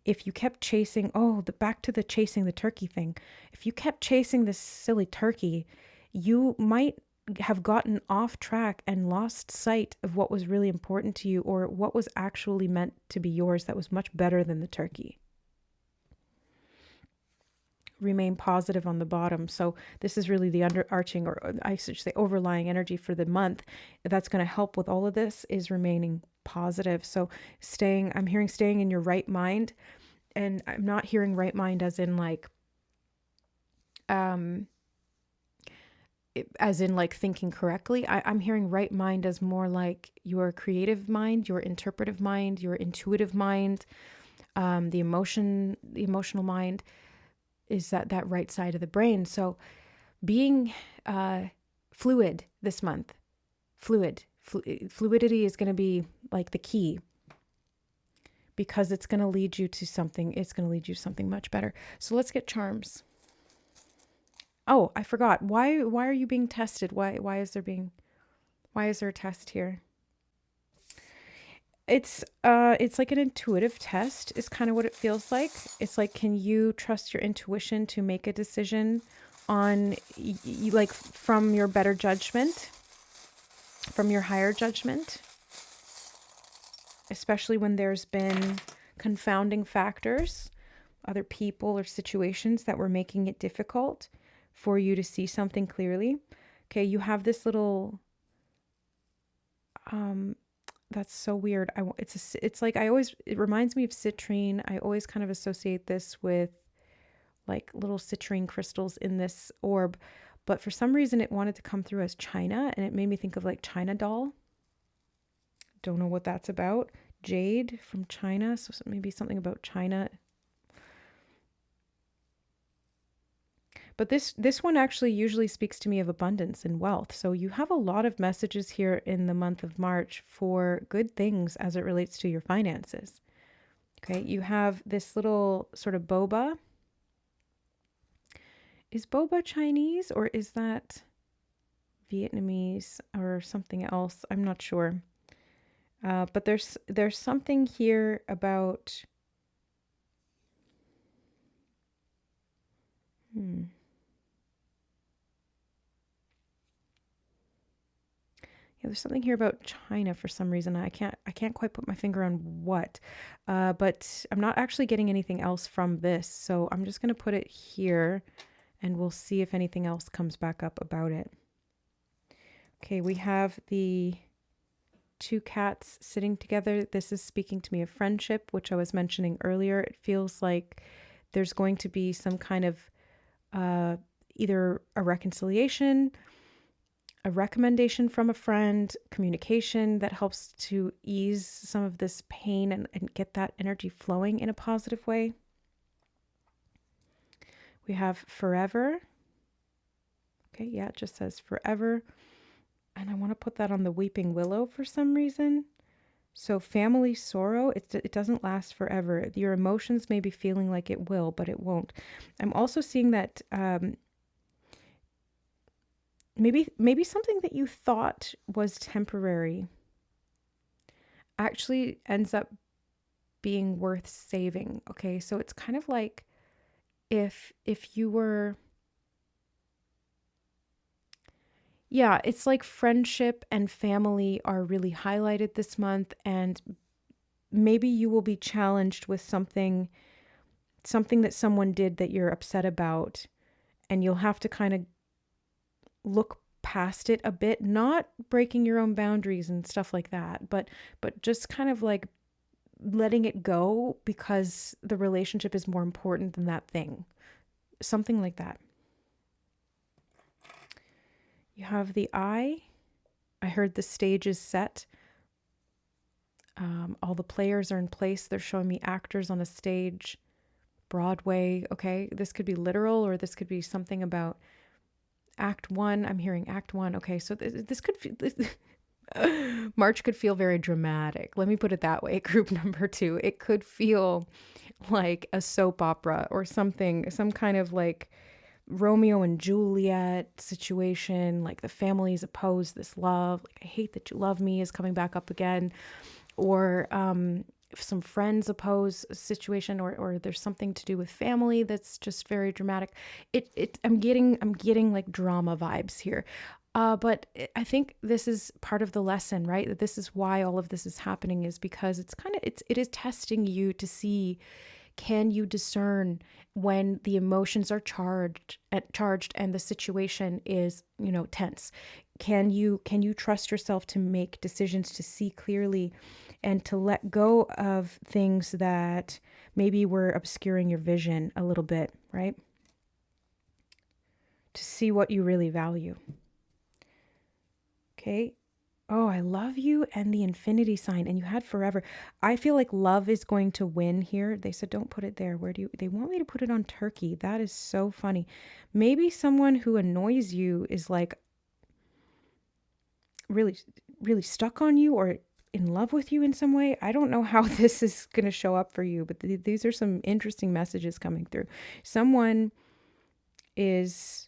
if you kept chasing, back to the chasing the turkey thing. If you kept chasing this silly turkey, you might have gotten off track and lost sight of what was really important to you, or what was actually meant to be yours that was much better than the turkey. Remain positive on the bottom. So this is really the underarching, or I should say overlying energy for the month that's going to help with all of this, is remaining positive. So I'm hearing staying in your right mind, and I'm not hearing right mind as in like thinking correctly. I'm hearing right mind as more like your creative mind, your interpretive mind, your intuitive mind, the emotional mind is that right side of the brain. So being fluid this month, fluidity is going to be like the key, because it's going to lead you to something. It's going to lead you to something much better. So let's get charms. Oh, I forgot. Why are you being tested? Why is there a test here? It's like an intuitive test is kind of what it feels like. It's like, can you trust your intuition to make a decision on like from your better judgment, from your higher judgment, especially when there's been confounding factors, other people or situations that were making it difficult for you to see something clearly. Okay, you have this little that's so weird. It's like it reminds me of citrine. I always kind of associate this with like little citrine crystals in this orb, but for some reason it wanted to come through as China, and it made me think of like China doll. Don't know what that's about. Jade from China, so maybe something about China. But this one actually usually speaks to me of abundance and wealth. So you have a lot of messages here in the month of March for good things as it relates to your finances. Okay, you have this little sort of boba. Is boba Chinese, or is that Vietnamese or something else? I'm not sure. But there's something here about there's something here about China for some reason. I can't quite put my finger on what, but I'm not actually getting anything else from this. So I'm just going to put it here, and we'll see if anything else comes back up about it. Okay, we have the two cats sitting together. This is speaking to me of friendship, which I was mentioning earlier. It feels like there's going to be some kind of either a reconciliation, a recommendation from a friend, communication that helps to ease some of this pain and get that energy flowing in a positive way. We have forever. Okay, yeah, it just says forever. And I want to put that on the weeping willow for some reason. So family sorrow, it doesn't last forever. Your emotions may be feeling like it will, but it won't. I'm also seeing that maybe something that you thought was temporary actually ends up being worth saving. Okay, so it's kind of like if you were, yeah, it's like friendship and family are really highlighted this month, and maybe you will be challenged with something that someone did that you're upset about, and you'll have to kind of look past it a bit, not breaking your own boundaries and stuff like that, but just kind of like letting it go because the relationship is more important than that thing. Something like that. You have the eye. I heard the stage is set. All the players are in place. They're showing me actors on a stage. Broadway. Okay, this could be literal, or this could be something about Act 1. I'm hearing Act 1. Okay, so this could feel... March could feel very dramatic. Let me put it that way. Group number 2. It could feel like a soap opera or something, some kind of like Romeo and Juliet situation, like the families oppose this love, like I hate that you love me is coming back up again, or if some friends oppose a situation, or there's something to do with family that's just very dramatic. I'm getting like drama vibes here. But I think this is part of the lesson, right? That this is why all of this is happening, is because it is testing you to see, can you discern when the emotions are charged and the situation is, tense? Can you trust yourself to make decisions, to see clearly, and to let go of things that maybe were obscuring your vision a little bit, right? To see what you really value. Okay. Oh, I love you and the infinity sign, and you had forever. I feel like love is going to win here. They said don't put it there. They want me to put it on turkey. That is so funny. Maybe someone who annoys you is like really, really stuck on you or in love with you in some way. I don't know how this is going to show up for you, but these are some interesting messages coming through. Someone is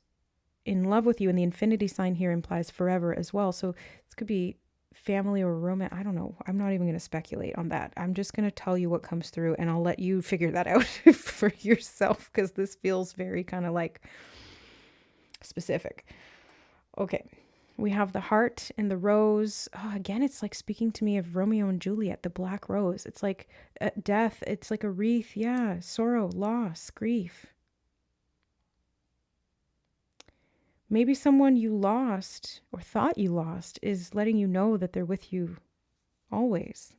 in love with you, and the infinity sign here implies forever as well. So this could be family or romance. I don't know. I'm not even going to speculate on that. I'm just going to tell you what comes through, and I'll let you figure that out for yourself, because this feels very kind of like specific. Okay. We have the heart and the rose. Oh, again, it's like speaking to me of Romeo and Juliet, the black rose. It's like death. It's like a wreath. Yeah. Sorrow, loss, grief. Maybe someone you lost or thought you lost is letting you know that they're with you always.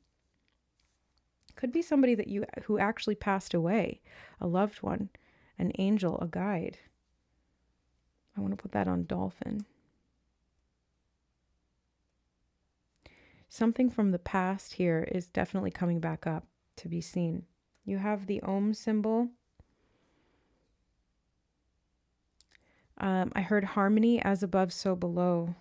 Could be somebody who actually passed away, a loved one, an angel, a guide. I want to put that on dolphin. Something from the past here is definitely coming back up to be seen. You have the Om symbol. I heard harmony, as above, so below.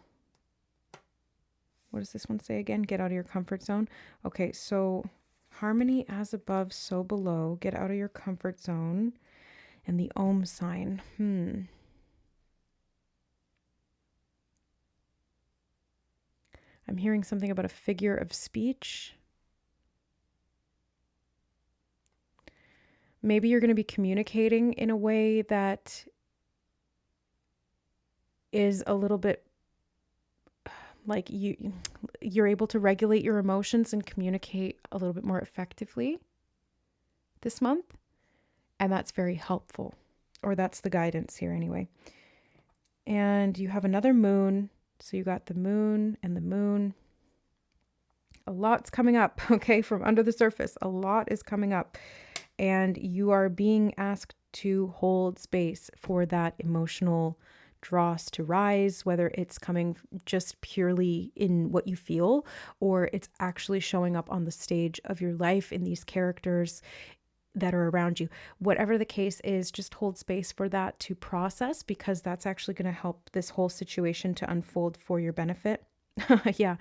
What does this one say again? Get out of your comfort zone. Okay, so harmony, as above, so below. Get out of your comfort zone. And the Om sign. I'm hearing something about a figure of speech. Maybe you're going to be communicating in a way that is a little bit like you're able to regulate your emotions and communicate a little bit more effectively this month. And that's very helpful, or that's the guidance here anyway. And you have another moon. So you got the moon and the moon. A lot's coming up, okay, from under the surface. A lot is coming up. And you are being asked to hold space for that emotional dross to rise, whether it's coming just purely in what you feel, or it's actually showing up on the stage of your life in these characters that are around you. Whatever the case is, just hold space for that to process, because that's actually going to help this whole situation to unfold for your benefit. Yeah.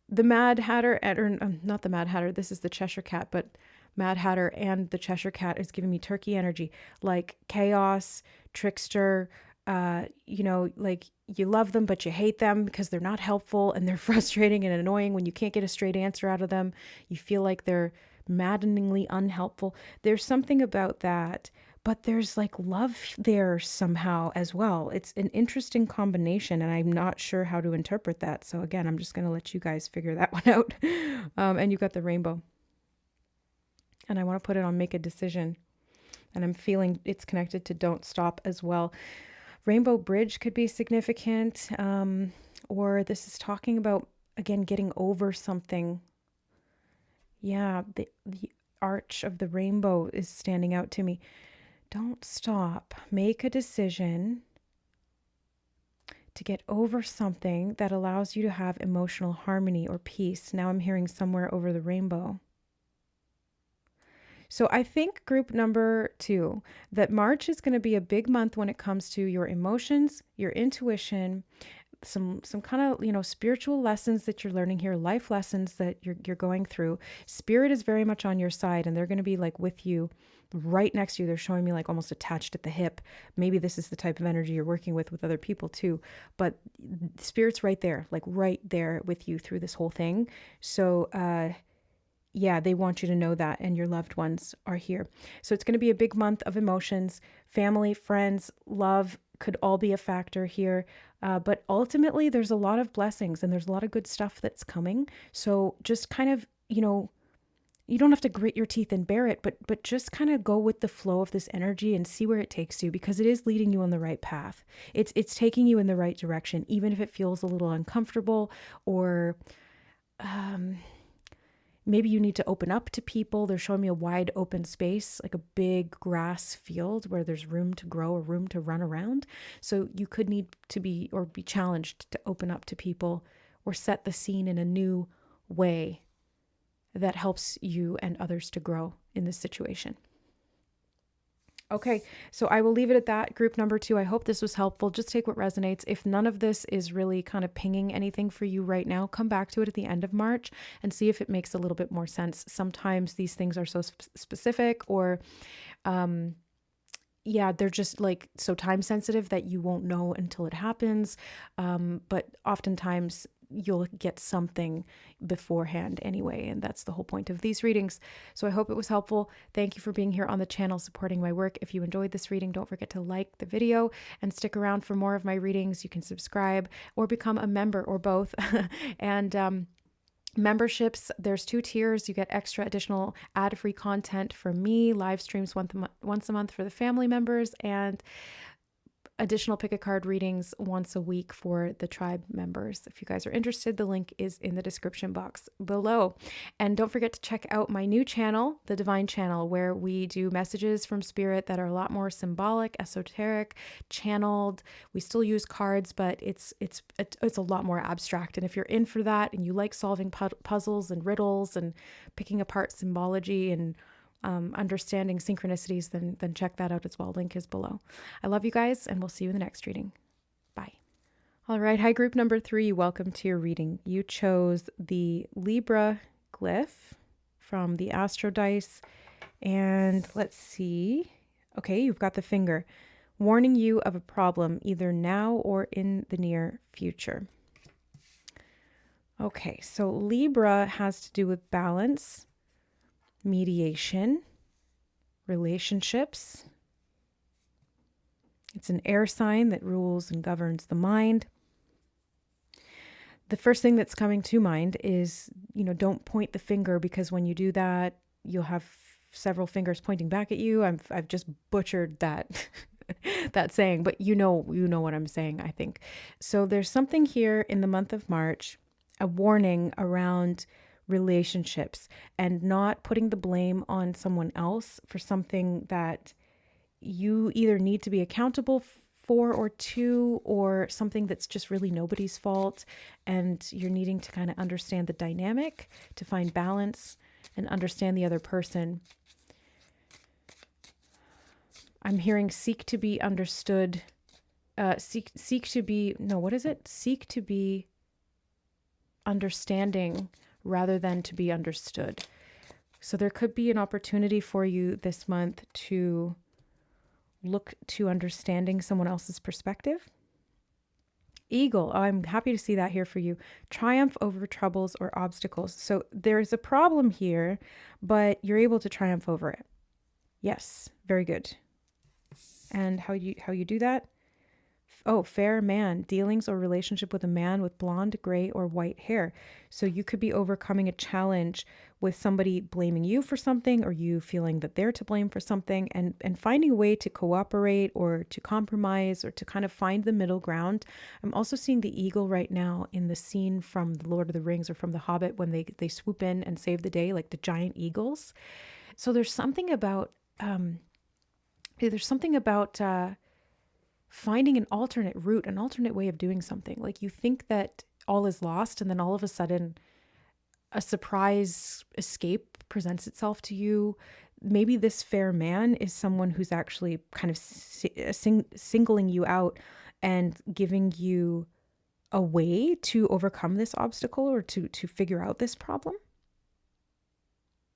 The Mad Hatter, or not the Mad Hatter, this is the Cheshire Cat, but Mad Hatter and the Cheshire Cat is giving me turkey energy, like chaos, trickster, like you love them, but you hate them because they're not helpful and they're frustrating and annoying when you can't get a straight answer out of them. You feel like they're maddeningly unhelpful. There's something about that, but there's like love there somehow as well. It's an interesting combination, and I'm not sure how to interpret that. So again, I'm just going to let you guys figure that one out. And you've got the rainbow. And I want to put it on make a decision. And I'm feeling it's connected to don't stop as well. Rainbow bridge could be significant. Or this is talking about, again, getting over something. Yeah, the arch of the rainbow is standing out to me. Don't stop. Make a decision to get over something that allows you to have emotional harmony or peace. Now I'm hearing somewhere over the rainbow. So I think group number 2, that March is going to be a big month when it comes to your emotions, your intuition, some kind of, spiritual lessons that you're learning here, life lessons that you're going through. Spirit is very much on your side, and they're going to be like with you, right next to you. They're showing me like almost attached at the hip. Maybe this is the type of energy you're working with other people too, but Spirit's right there, like right there with you through this whole thing. So, yeah, they want you to know that, and your loved ones are here. So it's going to be a big month of emotions. Family, friends, love could all be a factor here. But ultimately, there's a lot of blessings and there's a lot of good stuff that's coming. So just kind of, you don't have to grit your teeth and bear it, but just kind of go with the flow of this energy and see where it takes you, because it is leading you on the right path. It's taking you in the right direction, even if it feels a little uncomfortable, or maybe you need to open up to people. They're showing me a wide open space, like a big grass field where there's room to grow or room to run around. So you could need to be challenged to open up to people or set the scene in a new way that helps you and others to grow in this situation. Okay, so I will leave it at that. Group number 2, I hope this was helpful. Just take what resonates. If none of this is really kind of pinging anything for you right now, come back to it at the end of March and see if it makes a little bit more sense. Sometimes these things are so specific, or they're just like so time sensitive that you won't know until it happens. But oftentimes you'll get something beforehand anyway, and that's the whole point of these readings. So I hope it was helpful. Thank you for being here on the channel, supporting my work. If you enjoyed this reading, don't forget to like the video and stick around for more of my readings. You can subscribe or become a member, or both. And memberships, there's 2 tiers. You get extra additional ad-free content from me, live streams once a month for the family members, and additional pick a card readings once a week for the tribe members. If you guys are interested, the link is in the description box below. And don't forget to check out my new channel, the Divine Channel, where we do messages from spirit that are a lot more symbolic, esoteric, channeled. We still use cards, but it's a lot more abstract. And if you're in for that and you like solving puzzles and riddles and picking apart symbology and understanding synchronicities, then check that out as well. Link is below. I love you guys, and we'll see you in the next reading. Bye. All right. Hi, group number 3. Welcome to your reading. You chose the Libra glyph from the Astro Dice. And let's see. Okay, you've got the finger. Warning you of a problem either now or in the near future. Okay, so Libra has to do with balance, mediation, relationships. It's an air sign that rules and governs the mind. The first thing that's coming to mind is, don't point the finger, because when you do that, you'll have several fingers pointing back at you. I've just butchered that that saying, but you know what I'm saying, I think. So there's something here in the month of March, a warning around relationships, and not putting the blame on someone else for something that you either need to be accountable for or to, or something that's just really nobody's fault, and you're needing to kind of understand the dynamic to find balance and understand the other person. I'm hearing seek to be understood, seek to be understanding rather than to be understood. So there could be an opportunity for you this month to look to understanding someone else's perspective. Eagle, I'm happy to see that here for you. Triumph over troubles or obstacles. So there's a problem here, but you're able to triumph over it. Yes, very good. And how you do that? Oh, fair man, dealings or relationship with a man with blonde, gray, or white hair. So you could be overcoming a challenge with somebody blaming you for something, or you feeling that they're to blame for something, and finding a way to cooperate or to compromise or to kind of find the middle ground. I'm also seeing the eagle right now in the scene from The Lord of the Rings or from The Hobbit, when they swoop in and save the day, like the giant eagles. So there's something about finding an alternate route, an alternate way of doing something. Like you think that all is lost, and then all of a sudden a surprise escape presents itself to you. Maybe this fair man is someone who's actually kind of singling you out and giving you a way to overcome this obstacle, or to figure out this problem.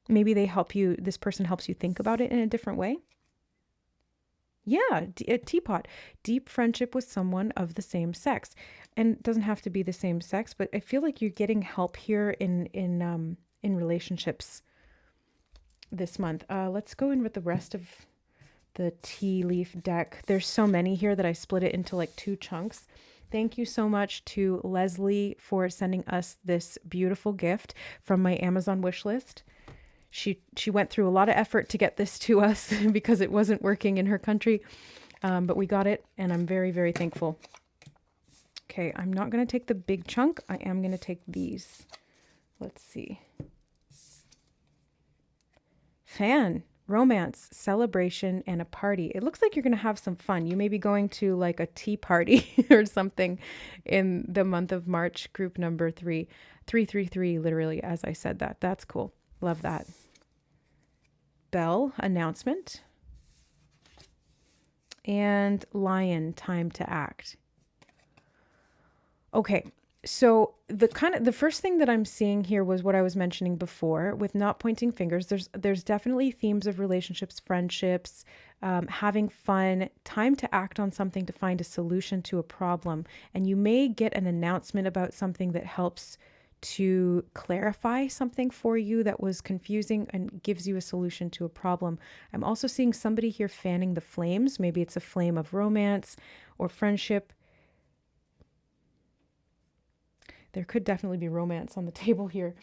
Maybe this person helps you think about it in a different way. Yeah, a teapot. Deep friendship with someone of the same sex. And it doesn't have to be the same sex, but I feel like you're getting help here in in relationships this month. Let's go in with the rest of the tea leaf deck. There's so many here that I split it into like 2 chunks. Thank you so much to Leslie for sending us this beautiful gift from my Amazon wish list. She went through a lot of effort to get this to us because it wasn't working in her country, but we got it, and I'm very, very thankful. Okay, I'm not going to take the big chunk. I am going to take these. Let's see. Fan. Romance, celebration, and a party. It looks like you're going to have some fun. You may be going to like a tea party or something in the month of March, group number 3. 333, literally, as I said that. That's cool. Love that. Bell, announcement. And lion, time to act. Okay. So the first thing that I'm seeing here was what I was mentioning before with not pointing fingers. There's definitely themes of relationships, friendships, having fun, time to act on something to find a solution to a problem. And you may get an announcement about something that helps to clarify something for you that was confusing and gives you a solution to a problem. I'm also seeing somebody here fanning the flames. Maybe it's a flame of romance or friendship. There could definitely be romance on the table here.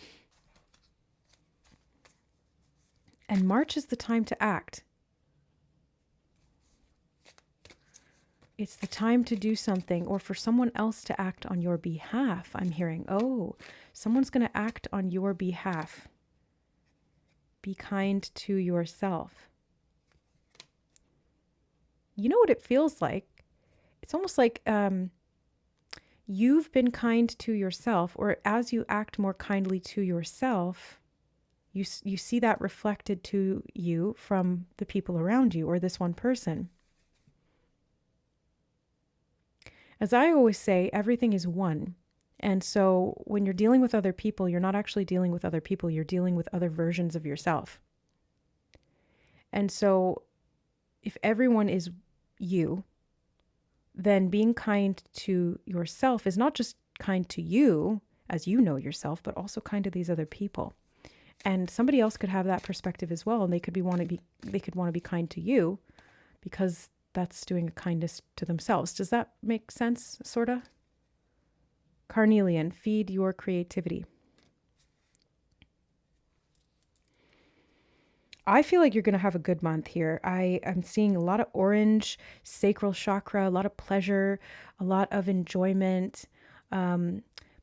And March is the time to act. It's the time to do something or for someone else to act on your behalf. I'm hearing, oh, someone's going to act on your behalf. Be kind to yourself. You know what it feels like? It's almost like you've been kind to yourself, or as you act more kindly to yourself, you see that reflected to you from the people around you or this one person. As I always say, everything is one. And so when you're dealing with other people, you're not actually dealing with other people, you're dealing with other versions of yourself. And so if everyone is you, then being kind to yourself is not just kind to you as you know yourself, but also kind to these other people. And somebody else could have that perspective as well, and they could want to be kind to you because that's doing a kindness to themselves. Does that make sense, sorta? Carnelian, feed your creativity. I feel like you're going to have a good month here. I am seeing a lot of orange, sacral chakra, a lot of pleasure, a lot of enjoyment,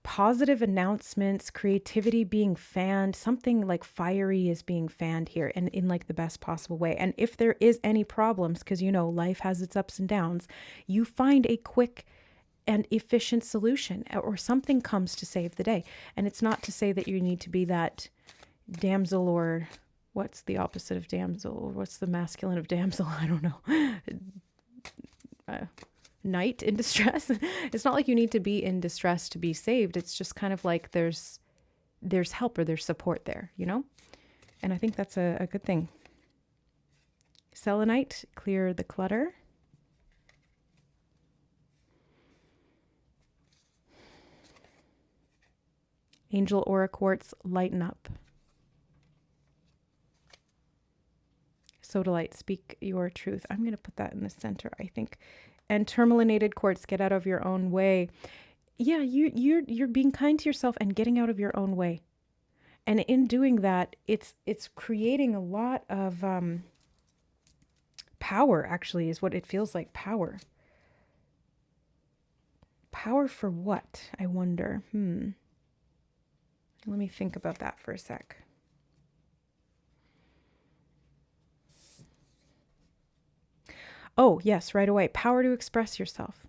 positive announcements, creativity being fanned, something like fiery is being fanned here and in like the best possible way. And if there is any problems, because you know, life has its ups and downs, you find a quick and efficient solution or something comes to save the day. And it's not to say that you need to be that damsel or... What's the opposite of damsel? What's the masculine of damsel? I don't know. Knight in distress. It's not like you need to be in distress to be saved. It's just kind of like there's help or there's support there, you know? And I think that's a good thing. Selenite, clear the clutter. Angel Aura Quartz, lighten up. Sodalite, speak your truth. I'm going to put that in the center, I think. And tourmalinated quartz, get out of your own way. Yeah, you're being kind to yourself and getting out of your own way. And in doing that, it's creating a lot of power, actually, is what it feels like. Power. Power for what? I wonder. Let me think about that for a sec. Oh, yes, right away. Power to express yourself.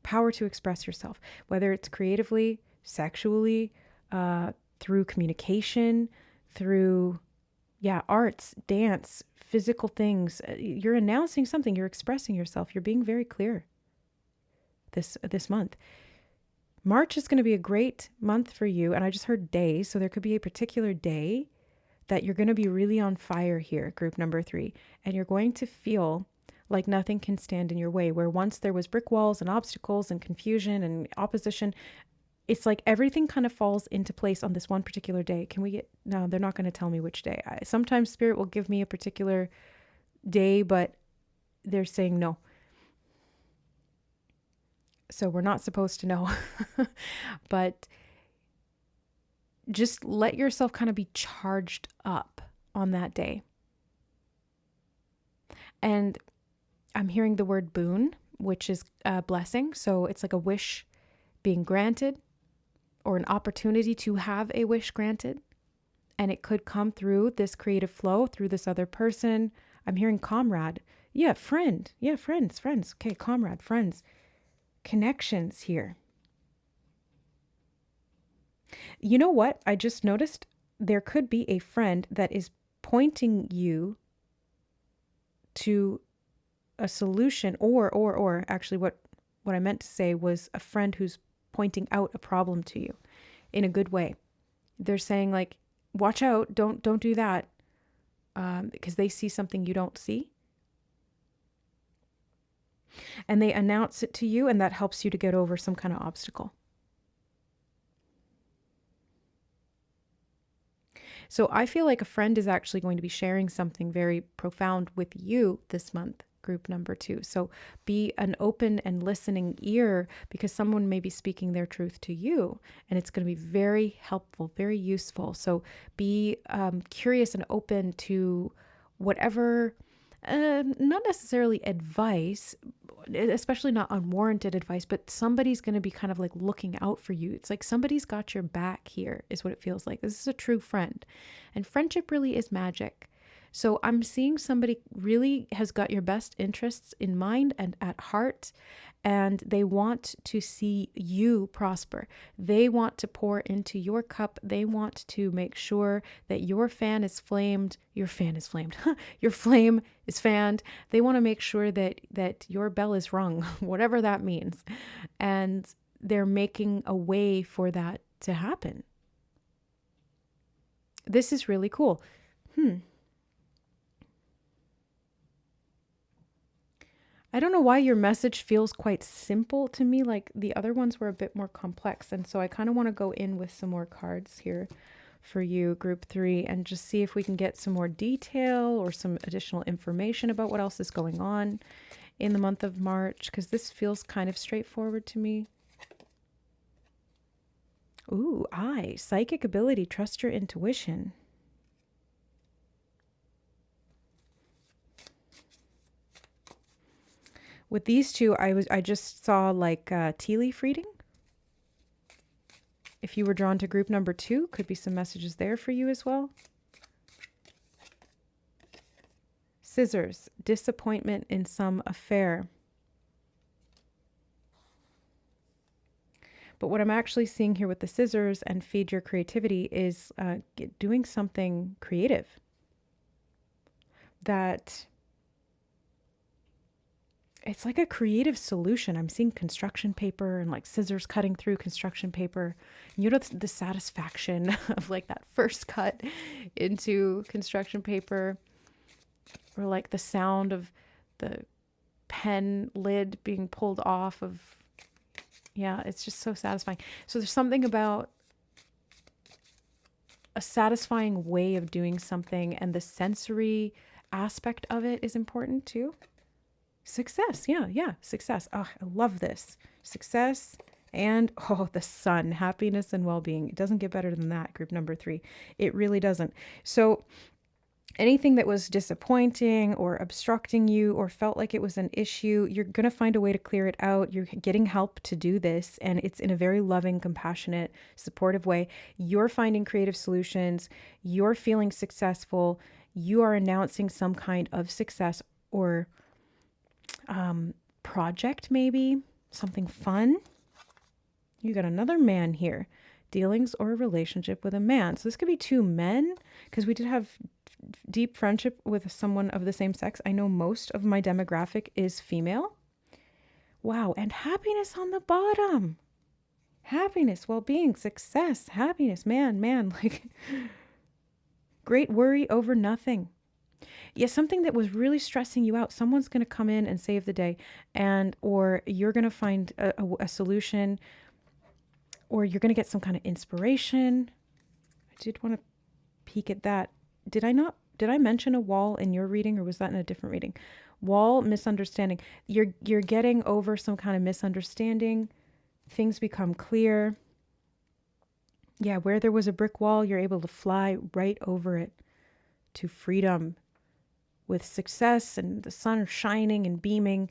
Power to express yourself, whether it's creatively, sexually, through communication, through, arts, dance, physical things. You're announcing something. You're expressing yourself. You're being very clear this month. March is going to be a great month for you. And I just heard day. So there could be a particular day that you're going to be really on fire here, group number 3. And you're going to feel like nothing can stand in your way, where once there was brick walls and obstacles and confusion and opposition, it's like everything kind of falls into place on this one particular day. No, they're not going to tell me which day. Sometimes spirit will give me a particular day, but they're saying no. So we're not supposed to know. But just let yourself kind of be charged up on that day. And I'm hearing the word boon, which is a blessing. So it's like a wish being granted or an opportunity to have a wish granted. And it could come through this creative flow, through this other person. I'm hearing comrade. Yeah, friend. Yeah, friends. Okay, comrade, friends. Connections here. You know what? I just noticed there could be a friend that is pointing you to a solution, or actually what I meant to say was a friend who's pointing out a problem to you in a good way. They're saying like, watch out, don't do that, because they see something you don't see. And they announce it to you, and that helps you to get over some kind of obstacle. So I feel like a friend is actually going to be sharing something very profound with you this month, group number 2. So be an open and listening ear, because someone may be speaking their truth to you, and it's going to be very helpful, very useful. So be curious and open to whatever, not necessarily advice, especially not unwarranted advice, but somebody's going to be kind of like looking out for you. It's like somebody's got your back here, is what it feels like. This is a true friend. And friendship really is magic. So I'm seeing somebody really has got your best interests in mind and at heart, and they want to see you prosper. They want to pour into your cup. They want to make sure that your flame is flamed. Your flame is fanned. They want to make sure that your bell is rung, whatever that means. And they're making a way for that to happen. This is really cool. I don't know why your message feels quite simple to me, like the other ones were a bit more complex. And so I kind of want to go in with some more cards here for you, group 3, and just see if we can get some more detail or some additional information about what else is going on in the month of March, because this feels kind of straightforward to me. Ooh, psychic ability, trust your intuition. With these two, I just saw like tea leaf reading. If you were drawn to group number 2, could be some messages there for you as well. Scissors, disappointment in some affair. But what I'm actually seeing here with the scissors and feed your creativity is doing something creative that... It's like a creative solution. I'm seeing construction paper and like scissors cutting through construction paper. You know, the satisfaction of like that first cut into construction paper, or like the sound of the pen lid being pulled off of, yeah, it's just so satisfying. So there's something about a satisfying way of doing something, and the sensory aspect of it is important too. Success. Yeah. Success. Oh, I love this. Success and, the sun, happiness and well-being. It doesn't get better than that, group number 3. It really doesn't. So anything that was disappointing or obstructing you or felt like it was an issue, you're going to find a way to clear it out. You're getting help to do this, and it's in a very loving, compassionate, supportive way. You're finding creative solutions. You're feeling successful. You are announcing some kind of success or project, maybe something fun. You got another man here, dealings or a relationship with a man. So this could be 2 men, because we did have deep friendship with someone of the same sex. I know most of my demographic is female. Wow. And happiness on the bottom. Happiness, well-being, success, happiness, man, like great worry over nothing. Yeah, something that was really stressing you out, someone's going to come in and save the day, or you're going to find a solution, or you're going to get some kind of inspiration. I did want to peek at that. Did I mention a wall in your reading, or was that in a different reading? Wall, misunderstanding. You're getting over some kind of misunderstanding. Things become clear. Yeah, where there was a brick wall, you're able to fly right over it to freedom with success and the sun shining and beaming.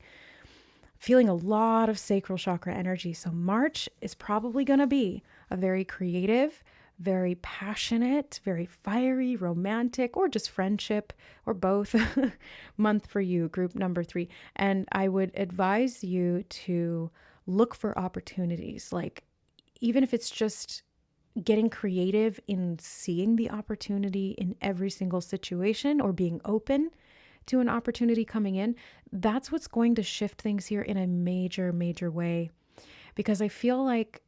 Feeling a lot of sacral chakra energy. So March is probably going to be a very creative, very passionate, very fiery, romantic, or just friendship, or both month for you, group number 3. And I would advise you to look for opportunities, like even if it's just getting creative in seeing the opportunity in every single situation, or being open to an opportunity coming in. That's what's going to shift things here in a major, major way. Because I feel like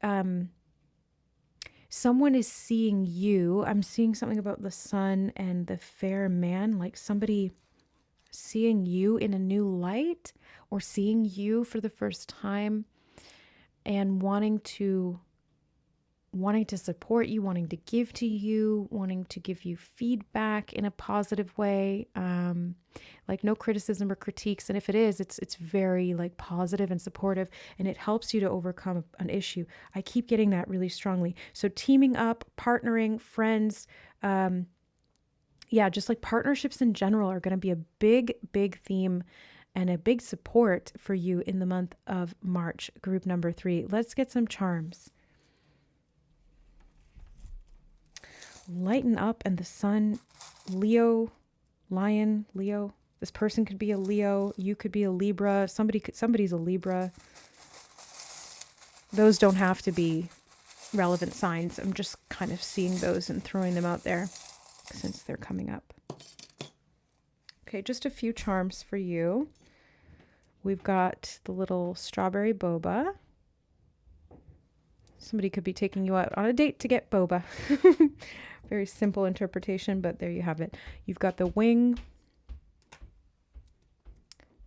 someone is seeing you. I'm seeing something about the sun and the fair man, like somebody seeing you in a new light, or seeing you for the first time and wanting to support you, wanting to give to you, wanting to give you feedback in a positive way, like no criticism or critiques. And if it is, it's very like positive and supportive, and it helps you to overcome an issue. I keep getting that really strongly. So teaming up, partnering, friends, just like partnerships in general are going to be a big, big theme and a big support for you in the month of March, group number 3. Let's get some charms. Lighten up, and the sun, Leo, lion, Leo. This person could be a Leo. You could be a Libra. Somebody's a Libra. Those don't have to be relevant signs. I'm just kind of seeing those and throwing them out there since they're coming up. Okay, just a few charms for you. We've got the little strawberry boba. Somebody could be taking you out on a date to get boba. Very simple interpretation, but there you have it. You've got the wing,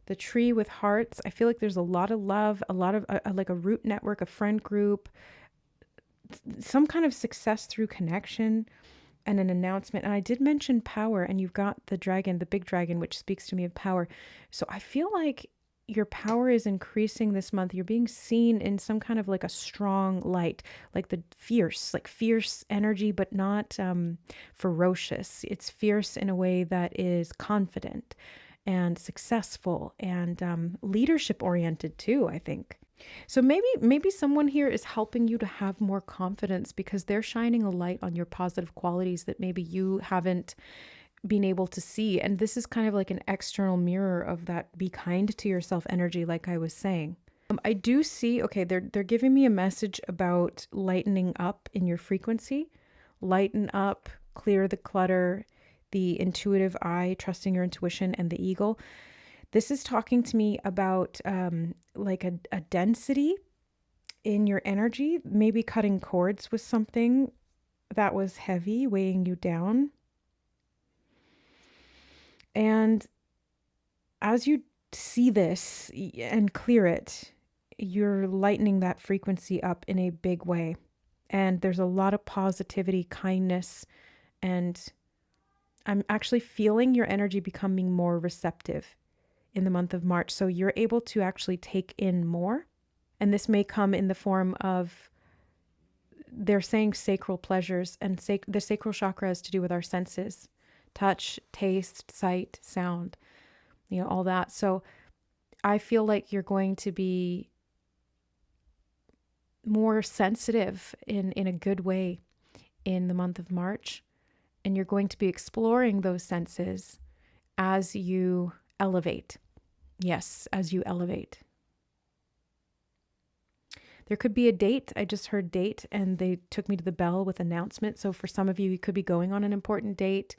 the tree with hearts. I feel like there's a lot of love, a lot of like a root network, a friend group, some kind of success through connection, and an announcement. And I did mention power, and you've got the dragon, the big dragon, which speaks to me of power. So I feel like your power is increasing this month. You're being seen in some kind of like a strong light, like the fierce energy, but not ferocious. It's fierce in a way that is confident and successful and leadership oriented too, I think. So maybe someone here is helping you to have more confidence because they're shining a light on your positive qualities that maybe you haven't been able to see. And this is kind of like an external mirror of that be kind to yourself energy, like I was saying. I do see, okay, they're giving me a message about lightening up in your frequency. Lighten up, clear the clutter, the intuitive eye, trusting your intuition, and the eagle. This is talking to me about like a density in your energy, maybe cutting cords with something that was heavy, weighing you down. And as you see this and clear it, you're lightening that frequency up in a big way. And there's a lot of positivity, kindness, and I'm actually feeling your energy becoming more receptive in the month of March. So you're able to actually take in more. And this may come in the form of, they're saying sacral pleasures, and the sacral chakra has to do with our senses. Touch, taste, sight, sound, all that. So I feel like you're going to be more sensitive in a good way in the month of March. And you're going to be exploring those senses as you elevate. Yes, as you elevate. There could be a date. I just heard date, and they took me to the bell with announcement. So for some of you, you could be going on an important date.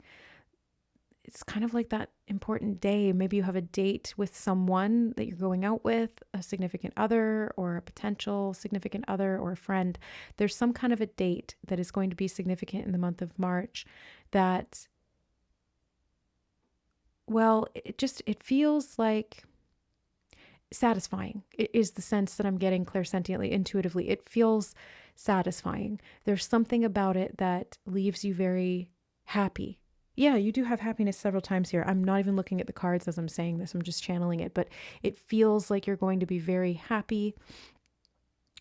It's kind of like that important day. Maybe you have a date with someone that you're going out with, a significant other or a potential significant other or a friend. There's some kind of a date that is going to be significant in the month of March that, well, it feels like satisfying. It is the sense that I'm getting clairsentiently, intuitively. It feels satisfying. There's something about it that leaves you very happy. Yeah, you do have happiness several times here. I'm not even looking at the cards as I'm saying this. I'm just channeling it, but it feels like you're going to be very happy.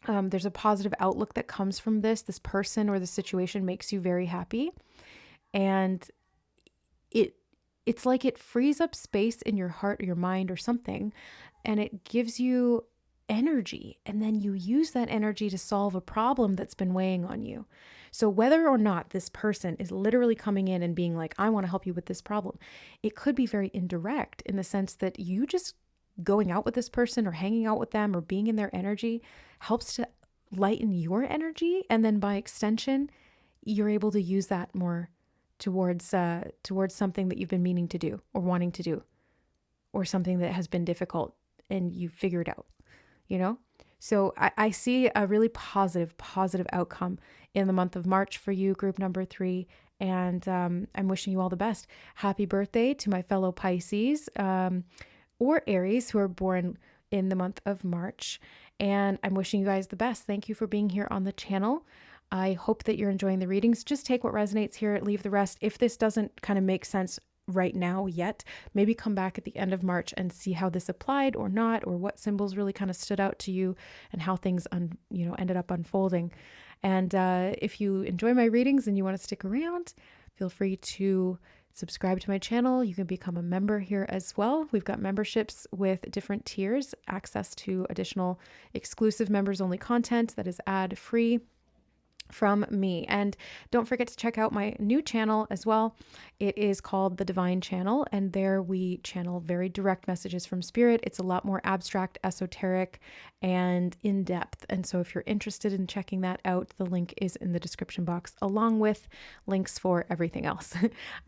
There's a positive outlook that comes from this. This person or the situation makes you very happy. And it it's like it frees up space in your heart or your mind or something, and it gives you energy, and then you use that energy to solve a problem that's been weighing on you. So whether or not this person is literally coming in and being like, I want to help you with this problem, it could be very indirect in the sense that you just going out with this person or hanging out with them or being in their energy helps to lighten your energy, and then by extension you're able to use that more towards something that you've been meaning to do or wanting to do, or something that has been difficult and you figured out, you know? So I see a really positive outcome in the month of March for you, group number 3. And I'm wishing you all the best. Happy birthday to my fellow Pisces or Aries who are born in the month of March. And I'm wishing you guys the best. Thank you for being here on the channel. I hope that you're enjoying the readings. Just take what resonates here, leave the rest. If this doesn't kind of make sense right now yet, maybe come back at the end of March and see how this applied or not, or what symbols really kind of stood out to you and how things ended up unfolding. And if you enjoy my readings and you want to stick around, feel free to subscribe to my channel. You can become a member here as well. We've got memberships with different tiers, access to additional exclusive members only content that is ad free from me. And don't forget to check out my new channel as well. It is called The Divine Channel, and there we channel very direct messages from spirit. It's a lot more abstract, esoteric, and in-depth. And so if you're interested in checking that out, the link is in the description box, along with links for everything else.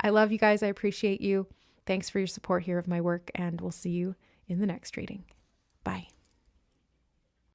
I love you guys. I appreciate you. Thanks for your support here of my work, and we'll see you in the next reading.